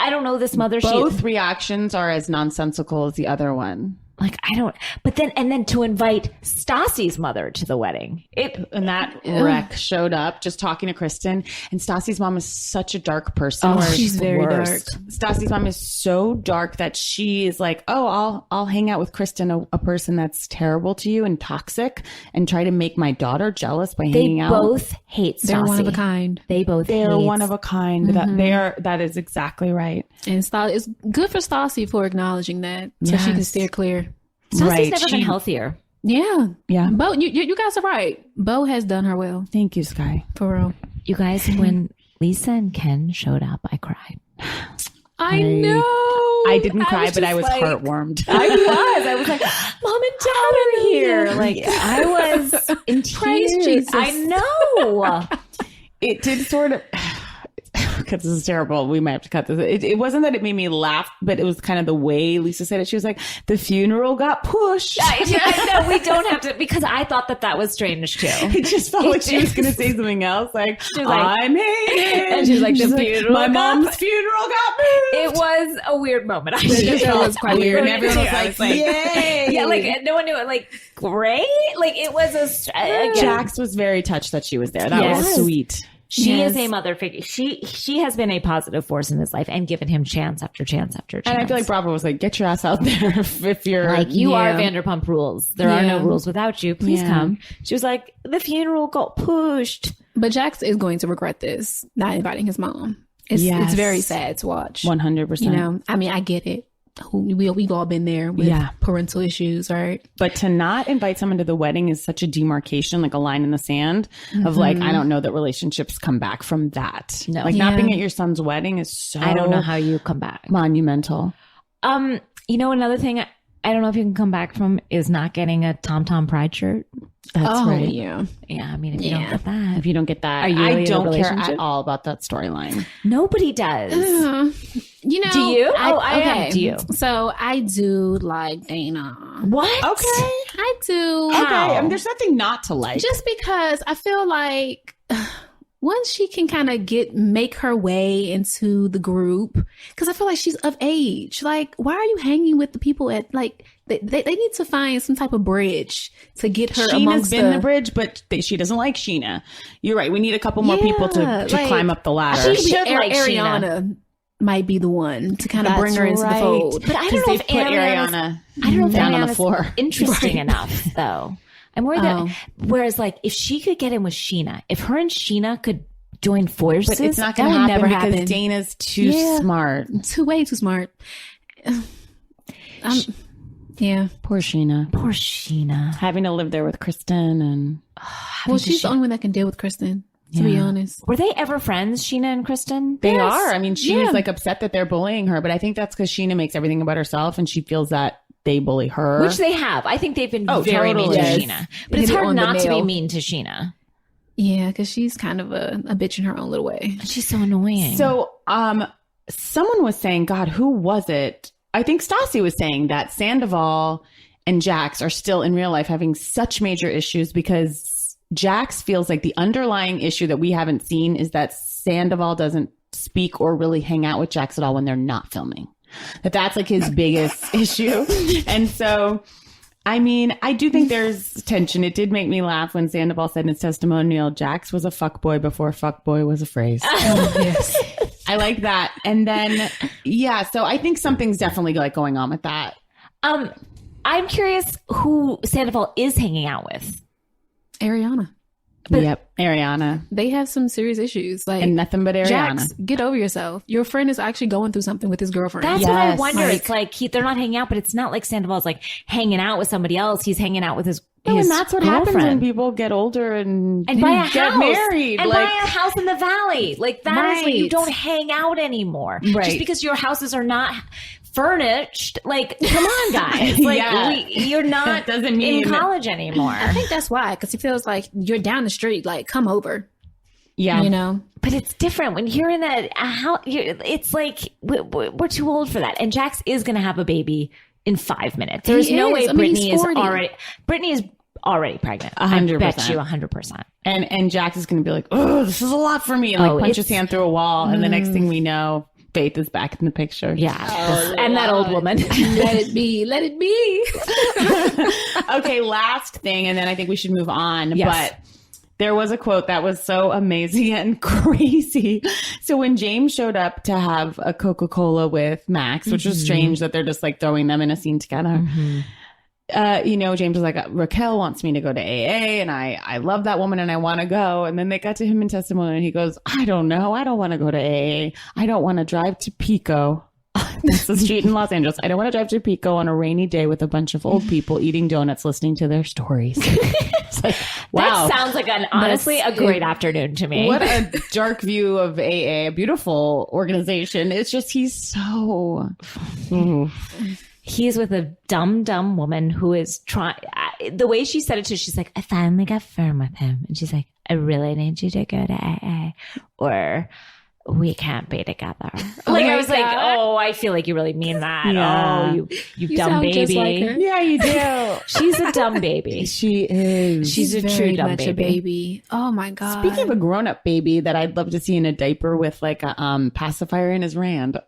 I don't know this mother. Both reactions are as nonsensical as the other one. I don't. But then to invite Stassi's mother to the wedding, And that wreck showed up just talking to Kristen. And Stassi's mom is such a dark person. Oh, where she's very dark. Stassi's mom is so dark that she is like, oh, I'll hang out with Kristen, a person that's terrible to you and toxic, and try to make my daughter jealous by hanging out. They both hate Stassi. They're one of a kind. They're one of a kind. That is exactly right. And it's good for Stassi for acknowledging that, so she can Yes. steer clear. Stassi's never been healthier. Yeah. Yeah. Bo, you guys are right. Bo has done her well, Thank you, Skye. for real. You guys, when Lisa and Ken showed up, I cried. I know. I didn't cry, but I was just heartwarmed. I was like, Mom and Dad are here. I was in tears. Praise Jesus. I know. It did sort of. Because this is terrible. We might have to cut this. It wasn't that it made me laugh, but it was kind of the way Lisa said it. She was like, the funeral got pushed. I know we don't have to, because I thought that was strange too. It just felt like she was going to say something else. Like, was like- I'm hating. And she was like, the funeral my got- mom's funeral got moved. It was a weird moment. I It just was quite weird. And everyone was I like, yay. Yeah, no one knew it. Great. It was again, Jax was very touched that she was there. That Yes. was sweet. She Yes. is a mother figure. She has been a positive force in his life and given him chance after chance after chance. And I feel like Bravo was like, get your ass out there if you're you are Yeah. Vanderpump Rules. There are no Yeah. rules without you. Please Yeah. come. She was like, the funeral got pushed. But Jax is going to regret this, not inviting his mom. It's Yes. very sad to watch. 100%. I get it. We've all been there with Yeah. parental issues, right? But to not invite someone to the wedding is such a demarcation, like a line in the sand of I don't know that relationships come back from that. No. Not Yeah. being at your son's wedding is so I don't know how you come back. monumental. Another thing I don't know if you can come back from is not getting a Tom Tom Pride shirt. That's right. Yeah. Yeah, if you don't get that, If you don't get that, Are you I really in a don't care relationship? at all about that storyline. nobody does. Do you? I am. Do you? So I do like Dana. What? Okay. I do. How? There's nothing not to like. Just because I feel like once she can kind of make her way into the group, because I feel like she's of age. Like, why are you hanging with the people at they need to find some type of bridge to get her Sheena's amongst been the bridge, but she doesn't like Sheena. You're right. We need a couple more people to Yeah, climb up the ladder. She should like Ariana. might be the one to kind of bring her into the fold. But I don't know if Ariana down on the floor. Interesting enough, though. I'm worried that, whereas like if she could get in with Sheena, if her and Sheena could join forces, but it's not going to happen because Dana's too smart. Way too smart. Yeah. Poor Sheena. Poor Sheena. Having to live there with Kristen and... well, she's the only one that can deal with Kristen, to be honest. Were they ever friends, Sheena and Kristen? They are. I mean, she's like upset that they're bullying her, but I think that's because Sheena makes everything about herself and she feels that they bully her. Which they have. I think they've been very mean to Sheena. But it's hard not to be mean to Sheena. Yeah, because she's kind of a bitch in her own little way. She's so annoying. So someone was saying, God, who was it? I think Stassi was saying that Sandoval and Jax are still in real life having such major issues because Jax feels like the underlying issue that we haven't seen is that Sandoval doesn't speak or really hang out with Jax at all when they're not filming. That's like his biggest issue. And so, I mean, I do think there's tension. It did make me laugh when Sandoval said in his testimonial, Jax was a fuckboy before fuckboy was a phrase. Yes. I like that. And then, so I think something's definitely like going on with that. I'm curious who Sandoval is hanging out with. Ariana. Yep, Ariana. They have some serious issues. Like, and nothing but Ariana. Jax, get over yourself. Your friend is actually going through something with his girlfriend. That's what I wonder. It's like they're not hanging out, but it's not like Sandoval's like hanging out with somebody else. He's hanging out with his and that's what happens when people get older and buy a get house, married. And like, buy a house in the valley. Like that is when you don't hang out anymore. Right. Just because your houses are not furnished. Like, come on, guys. Like, you're not doesn't mean in college anymore. I think that's why, because he feels like you're down the street. Like, come over. Yeah. You know? But it's different when you're in a house. It's like we're too old for that. And Jax is going to have a baby in 5 minutes. There's no way Brittany is already pregnant. 100%. I bet you 100%. And Jax is going to be like, oh, this is a lot for me. And like punch his hand through a wall. And the next thing we know, Faith is back in the picture. Yeah. And that old woman. Let it be. Let it be. Okay, last thing. And then I think we should move on. Yes. But there was a quote that was so amazing and crazy. So when James showed up to have a Coca-Cola with Max, which was strange that they're just like throwing them in a scene together. James was like, Raquel wants me to go to AA and I love that woman and I want to go. And then they got to him in testimony and he goes, I don't know. I don't want to go to AA. I don't want to drive to Pico. That's the street in Los Angeles. I don't want to drive to Pico on a rainy day with a bunch of old people eating donuts, listening to their stories. It's like, wow. That sounds like honestly a great afternoon to me. What a dark view of AA, a beautiful organization. It's just, he's so... He's with a dumb woman who is trying. The way she said it to, she's like, I finally got firm with him. And she's like, I really need you to go to AA or we can't be together. I was like, oh, I feel like you really mean that. Yeah. Oh, you dumb baby. Just like her. Yeah, you do. She's a dumb baby. She is. She's a true dumb baby. A baby. Oh my God. Speaking of a grown-up baby that I'd love to see in a diaper with like a pacifier in his rand.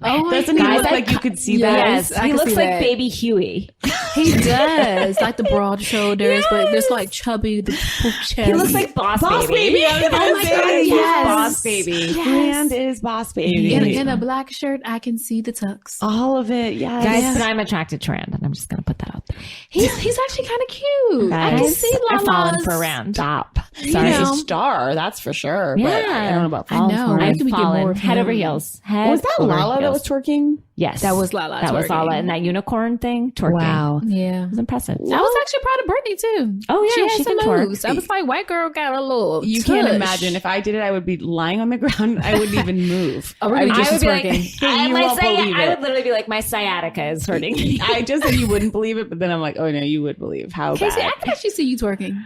Oh, doesn't he look like you could see that? Yes, he looks like baby Huey. He does, like the broad shoulders, but just like chubby, the poop chest. He looks like Boss Baby. I was Oh my say, God, yes. Boss Baby. Yes. Rand is Boss Baby. In a black shirt, I can see the tux. All of it, yes. Guys, but I'm attracted to Rand, and I'm just going to put that out there. He's actually kind of cute. Guys, I can see I've fallen Lala's. for Rand. Stop. Sorry. He's a star, that's for sure. But Yeah. I don't know about falling know. for him. Where I've can we get fallen more of head him? over heels. Was that Lala that was twerking? Yes. That was Lala That was twerking. Lala. And that unicorn thing, twerking. Wow. Yeah. It was impressive. I was actually proud of Brittany too. Oh, yeah, she she had some can twerk. moves. I was like, white girl got a little. You tush. can't imagine. If I did it, I would be lying on the ground. I wouldn't even move. Oh, I would really? just I would be like, twerking. You my won't believe I it. would literally be like, my sciatica is hurting. I just said you wouldn't believe it, but then I'm like, oh no, you would believe how Casey, bad. I can actually see you twerking.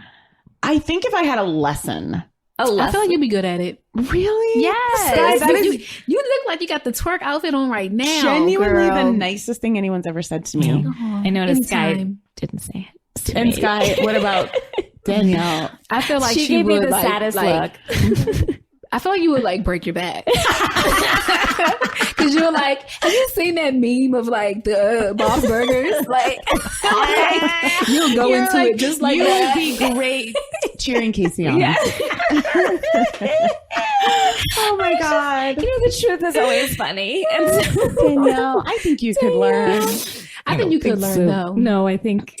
I think if I had a lesson. I feel like you'd be good at it. Really? Yes. Guys, that is you look like you got the twerk outfit on right now. genuinely girl. the nicest thing anyone's ever said to me. Oh, I noticed Skye anytime. didn't say it. to And me. Skye, what about Danielle? I feel like she she gave would me the like, saddest look. I feel like you would like break your back. Cause you're like, have you seen that meme of like the Boss Burgers? Like, you'll go into it just like you that. would be great cheering Casey on. Yeah. Oh my God. God. The truth is always funny. And so, Danielle, I think you could learn. I think you could learn though. No, I think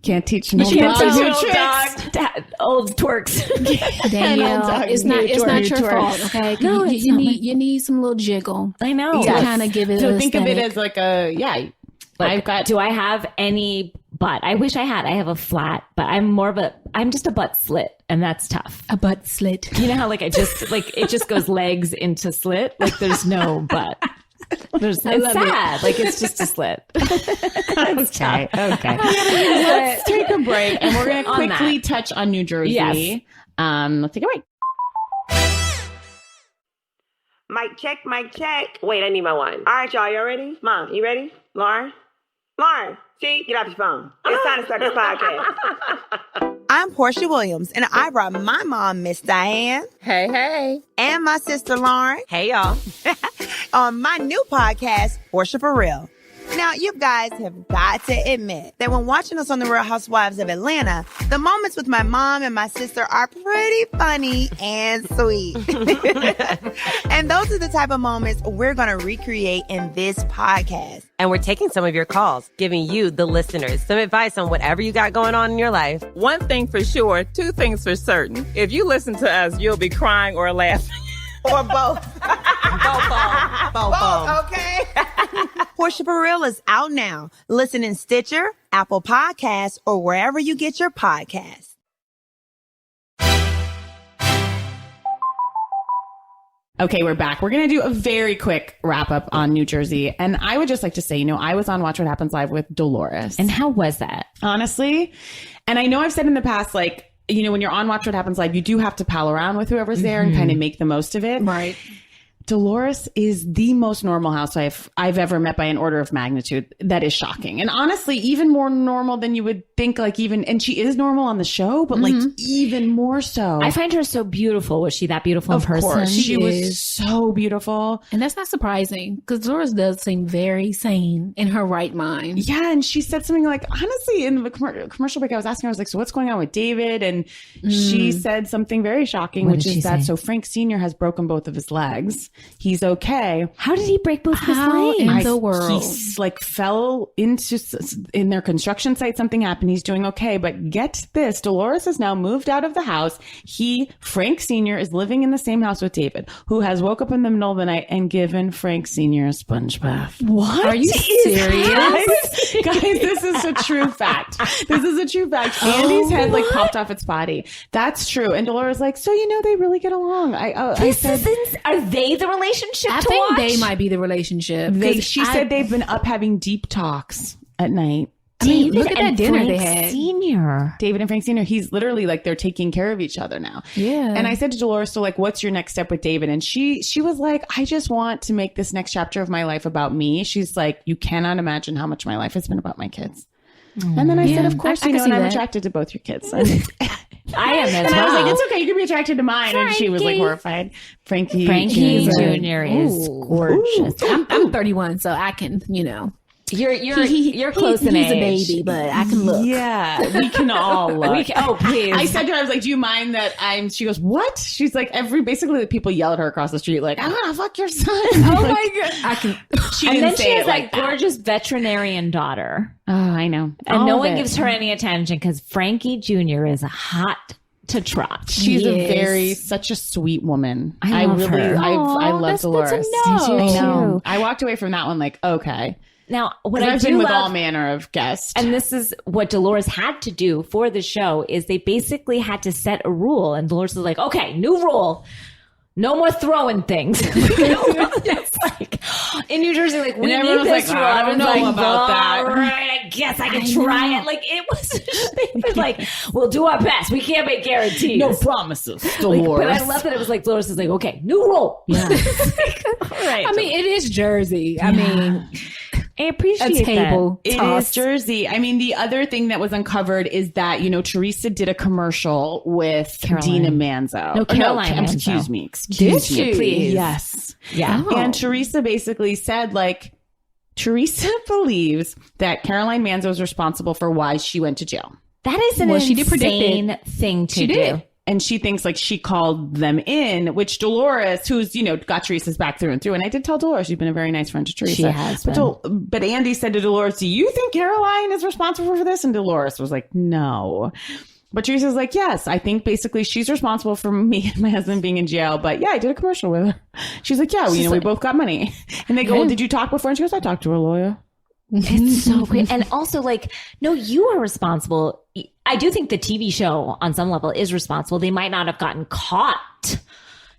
Can't teach an old can't dog teach new an old tricks. dog old twerks. Danielle, it's not your twerk. fault. Okay, No, it's not you need some little jiggle. I know. To kind of give it. So an think of it aesthetic. as like a I've got. Do I have any butt? I wish I had. I have a flat, but I'm just a butt slit, and that's tough. a butt slit. You know how it just goes legs into slit? Like there's no butt. It's sad. Like it's just a slit. Okay. Let's take a break, and we're going to On quickly that. touch on New Jersey. Yes. Let's take a break. Mic check, mic check. Wait, I need my one. All right, y'all, y'all ready? Mom, you ready? Lauren, see, get off your phone. It's time to start this podcast. I'm Portia Williams, and I brought my mom, Miss Diane. Hey. And my sister, Lauren, Hey, y'all. on my new podcast, Portia for Real. Now, you guys have got to admit that when watching us on The Real Housewives of Atlanta, the moments with my mom and my sister are pretty funny and sweet. And those are the type of moments we're going to recreate in this podcast. And we're taking some of your calls, giving you, the listeners, some advice on whatever you got going on in your life. One thing for sure, two things for certain. If you listen to us, you'll be crying or laughing. Or both. Both, okay? Portia for Real is out now. Listen in Stitcher, Apple Podcasts, or wherever you get your podcasts. Okay, we're back. We're going to do a very quick wrap up on New Jersey. And I would just like to say, I was on Watch What Happens Live with Dolores. And how was that? Honestly, and I know I've said in the past, like, when you're on Watch What Happens Live, you do have to pal around with whoever's there and kind of make the most of it. Right. Dolores is the most normal housewife I've ever met by an order of magnitude. That is shocking. And honestly, even more normal than you would think, and she is normal on the show, but like even more so. I find her so beautiful. Was she that beautiful in Of person? course, she was is. so beautiful. And that's not surprising because Dolores does seem very sane in her right mind. Yeah, and she said something like, honestly, in the commercial break, I was asking her, I was like, so what's going on with David? And she said something very shocking, What which did she is that, say? so Frank Sr. has broken both of his legs. He's okay. How did he break both his How legs? in the world? He fell in their construction site. Something happened. He's doing okay. But get this, Dolores has now moved out of the house. Frank Sr. is living in the same house with David, who has woke up in the middle of the night and given Frank Sr. a sponge bath. What? Are you serious? Guys, this is a true fact. This is a true fact. Andy's head popped off its body. That's true. And Dolores like, so they really get along. I said, Are they the relationship I to think watch? they might be the relationship. she said they've been up having deep talks at night. I mean, David look at that and dinner Frank they had. Senior. David and Frank Sr., he's literally they're taking care of each other now. Yeah. And I said to Dolores, so what's your next step with David? And she was like, I just want to make this next chapter of my life about me. She's like, you cannot imagine how much my life has been about my kids. And then I said, of course, I can and see I'm that. attracted to both your kids. I am as And I was well. like, it's okay. You can be attracted to mine. And she was like horrified. Frankie Frankie Jr. Jr. is gorgeous. I'm 31, so I can, You're close in he's age. a baby, but I can look. Yeah, we can all look. Oh, please. I said to her, I was like, do you mind that she goes, what? She's like, basically the people yell at her across the street, like, I want to fuck your son. Oh my god! I can. She and didn't then say she it has like that gorgeous veterinarian daughter. Oh, I know. And All no of one it. gives her any attention because Frankie Jr. is hot to trot. She's Yes. such a sweet woman. I love her. I Aw, love that's good to Dolores. know. I Me know. too. I walked away from that one like, okay. Now, what Because I I've do been with love, all manner of guests. and this is what Dolores had to do for the show, is they basically had to set a rule. And Dolores was like, okay, new rule. No more throwing things. It's like in New Jersey, like we And everyone need was this like, rule. I don't Everyone's know like, about that. All right, I guess I can try it. Like it was, they were like, we'll do our best. We can't make guarantees. no promises, Like, Dolores. but I love that it was like Dolores is like, okay, new rule. Yeah. All right. I mean, it is Jersey. I mean, I appreciate a table It toss. is Jersey. I mean, the other thing that was uncovered is that, Teresa did a commercial with Caroline. Dina Manzo. No, Caroline Manzo. Excuse me. Did Excuse me. she? Please. Yes. that. Yeah. Oh. And Teresa basically said, Teresa believes that Caroline Manzo is responsible for why she went to jail. That is an Well, she did predict insane thing to She do. did. and she thinks like she called them in, which Dolores, who's, got Teresa's back through and through. And I did tell Dolores, she's been a very nice friend to Teresa. She has been. But Andy said to Dolores, do you think Caroline is responsible for this? And Dolores was like, no. But Teresa's like, yes, I think basically she's responsible for me and my husband being in jail. But yeah, I did a commercial with her. She's like, yeah, we both got money. And they go, well, did you talk before? And she goes, I talked to a lawyer. It's so great. And also like, no, you are responsible. I do think the TV show on some level is responsible. They might not have gotten caught.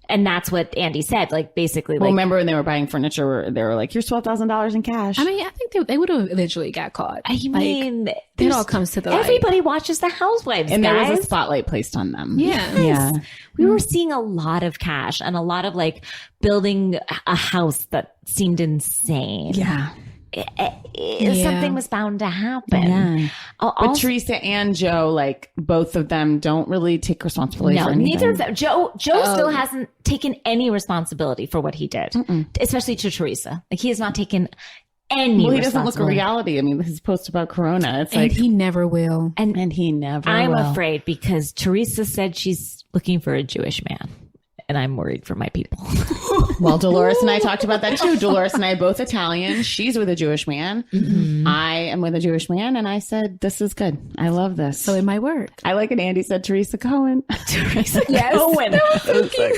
And that's what Andy said. Like basically, well, remember when they were buying furniture, they were like, here's $12,000 in cash. I mean, I think they would have eventually got caught. I mean, it all comes to the light. Everybody watches The Housewives, and guys. there was a spotlight placed on them. Yeah. Yeah. We were seeing a lot of cash and a lot of like building a house that seemed insane. Yeah. Something was bound to happen. Yeah. But Teresa and Joe, like both of them, don't really take responsibility for anything. Neither of them. Joe still hasn't taken any responsibility for what he did, especially to Teresa. Like he has not taken any. Well, he doesn't look a reality. I mean, his post about Corona, it's like he never will, and he never. I'm will. afraid because Teresa said she's looking for a Jewish man. And I'm worried for my people. Well, Dolores and I talked about that too. Dolores and I are both Italian. She's with a Jewish man. Mm-hmm. I am with a Jewish man. And I said, this is good. I love this. So it might work. I like it. Andy said Teresa Cohen. Teresa Cohen.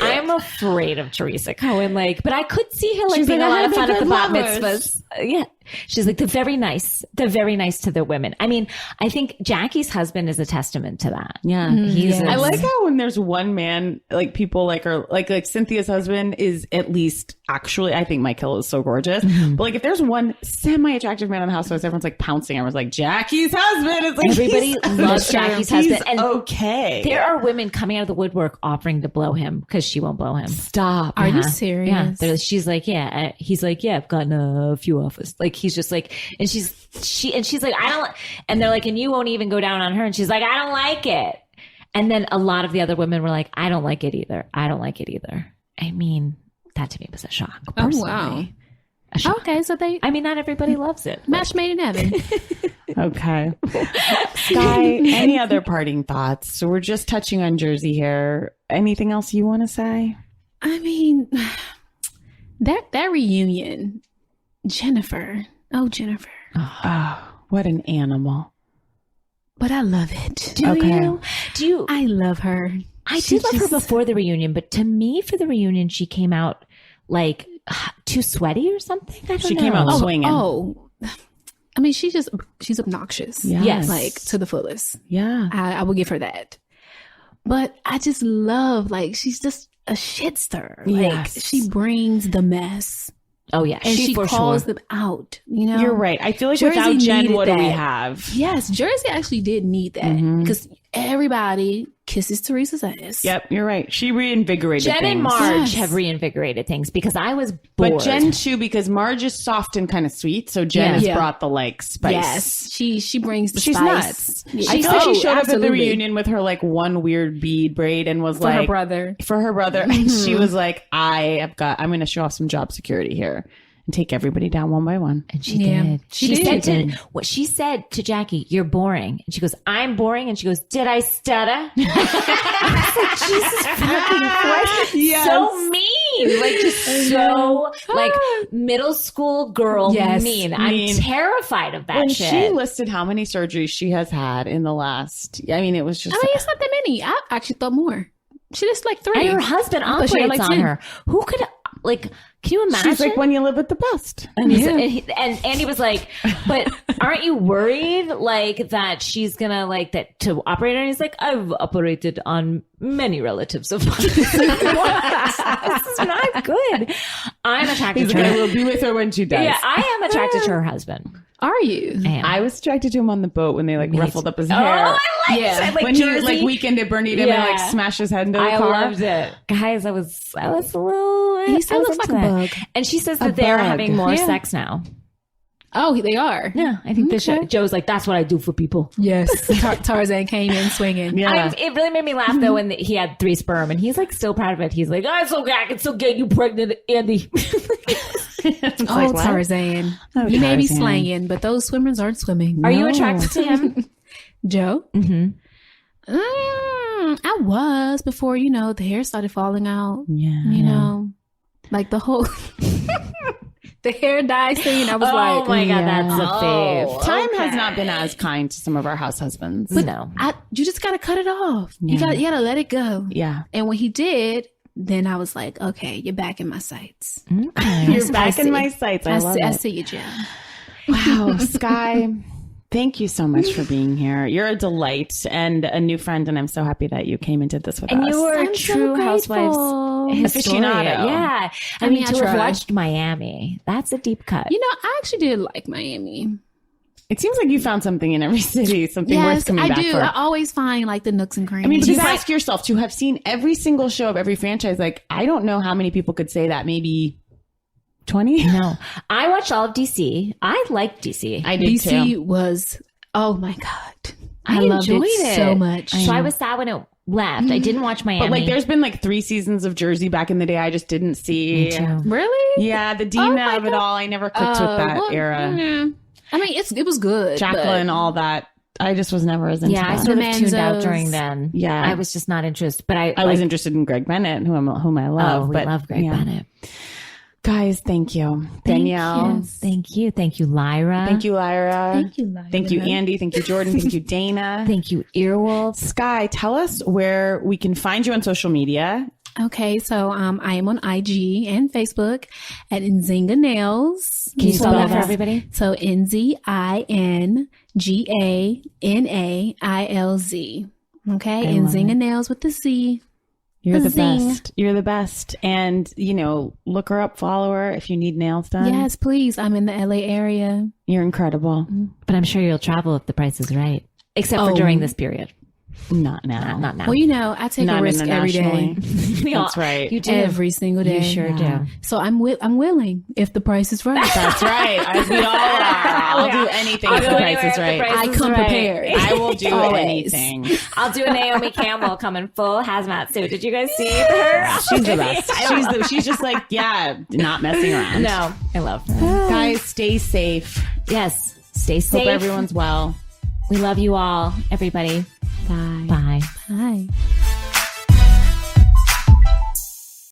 I'm afraid of Teresa Cohen. Like, but I could see her like being a lot of fun at the bat mitzvahs. Yeah. She's like the very nice to their women. I mean, I think Jackie's husband is a testament to that. Yeah. I like how when there's one man, like people like are like Cynthia's husband is at least actually, I think Michael is so gorgeous. But like if there's one semi-attractive man on the Housewives, everyone's like pouncing. Everyone's like, Jackie's husband is like, everybody loves Jackie's husband. And okay. There are women coming out of the woodwork offering to blow him because she won't blow him. Stop. Are you serious? Yeah. She's like, yeah. He's like, yeah, I've gotten a few offers. Like he's just like, and she's like, I don't, and they're like, and you won't even go down on her. And she's like, I don't like it. And then a lot of the other women were like, I don't like it either. I don't like it either. I mean, that to me was a shock. Personally. Oh, wow. A shock. Okay, so I mean, not everybody loves it. Match made in heaven. Okay. Skye, any other parting thoughts? So we're just touching on Jersey here. Anything else you want to say? I mean, that reunion, Jennifer. Oh, Jennifer. Oh, what an animal. But I love it. Do you? I love her. I did love her before the reunion, but to me, for the reunion, she came out like too sweaty or something. I don't know. She came out swinging. Oh, I mean, she's obnoxious. Yes. Like to the fullest. Yeah. I will give her that. But I just love, like, she's just a shit stirrer. Like, she brings the mess. Oh, yeah. And she calls them out, you know? You're right. I feel like Jersey without Jen, what do we that. have? Yes, Jersey actually did need that because everybody kisses Teresa's ass. Yep, you're right. She reinvigorated Jen things. and Marge Yes. have reinvigorated things because I was bored. But Jen too, because Marge is soft and kind of sweet, so Jen has brought the like spice. Yes, she brings the She's spice. nuts. I feel like she showed up at the absolutely. reunion with her like one weird bead braid and was For like her brother. For her brother, and she was like, I'm going to show off some job security here and take everybody down one by one. And she did. She did. What she said to Jackie, you're boring. And she goes, I'm boring. And she goes, did I stutter? I was like, Jesus fucking Christ. Yes. So mean. Like just so like middle school girl mean. I'm terrified of that When shit. she listed how many surgeries she has had in the last, I mean, it was just. I mean, it's not that many. I actually thought more. She just like 3. And her husband I thought she operates had, like, on 10. her. Who could, like, can you imagine? She's like, when you live with the best. And, and Andy was like, but aren't you worried like that she's gonna like that to operate on? And he's like, I've operated on many relatives of mine. This is not good. I'm attracted to her. I will be with her when she does. Yeah, I am attracted to her husband. Are you? I was attracted to him on the boat when they like ruffled up his hair. Oh, I like that. Like when Jersey. he like weekend at Bernita and like smashed his head into the I car. loved it. Guys, I was a little. He still I was looks like into a that. bug. And she says that they're bug. having more Yeah. sex now. Oh, they are. Yeah, I think Joe's like, that's what I do for people. Yes. Tarzan came in swinging. Yeah. It really made me laugh though when he had 3 sperm and he's like still proud of it. He's like, oh, it's okay, I can still get you pregnant, Andy. Oh, Tarzan. You may be slaying, but those swimmers aren't swimming. Are you attracted to him? Joe? Mm-hmm. I was before, the hair started falling out. Yeah. Like the whole the hair dye scene. I was like, oh my God, that's a fave. Time has not been as kind to some of our house husbands. But no. You just got to cut it off. Yeah. You got to let it go. Yeah. And when he did, then I was like, okay, you're back in my sights. You're back in my sights. I love it. I see you, Jim. Wow, Skye, thank you so much for being here. You're a delight and a new friend, and I'm so happy that you came and did this with us. And you were a I'm true so Housewives grateful. Aficionado. Yeah. I mean, to I have try. watched Miami, that's a deep cut. I actually did like Miami. It seems like you found something in every city, something worth coming I back do. for. I always find like the nooks and crannies. I mean, just ask yourself, to have seen every single show of every franchise, like, I don't know how many people could say that. Maybe 20? No. I watched all of DC. I liked DC. I did DC too. was, oh my God. I loved enjoyed it so much. So I was sad when it left. I didn't watch Miami. But like, there's been like 3 seasons of Jersey back in the day I just didn't see. Me too. Really? Yeah, the Dina of it all. I never clicked with that era. Yeah. I mean, it was good. Jacqueline, all that. I just was never as into Yeah, I that. sort of tuned out Manzos. during then. Yeah. I was just not interested. But I was interested in Greg Bennett, whom I love. we but love Greg Bennett. Guys, thank you. Danielle. Thank you. Thank you, Lyra. Thank you, Lyra. Thank you, Lyra. Thank you, Andy. Thank you, Jordan. Thank you, Dana. Thank you, Earwolf. Skye, tell us where we can find you on social media. Okay, so I am on IG and Facebook at Nzinga Nails. Can you spell that for everybody? So NZINGANAILZ. Okay, Nzinga Nails with the Z. You're the Zing. best. You're the best. And, look her up, follow her if you need nails done. Yes, please. I'm in the LA area. You're incredible. But I'm sure you'll travel if the price is right. Except for during this period. Not now. Not now. Well, I take Not a risk every day. internationally. That's right. You do. Every single day. You sure do. So I'm willing if the price is right. That's right. As we all are. I'll do anything if the price is right. I come prepared. I will do Always. anything. I'll do a Naomi Campbell come in full hazmat suit. Did you guys see her? She's the best. She's just like, not messing around. No, I love her. Guys, stay safe. Yes, stay safe. Hope everyone's well. We love you all, everybody. Bye. Bye. Bye.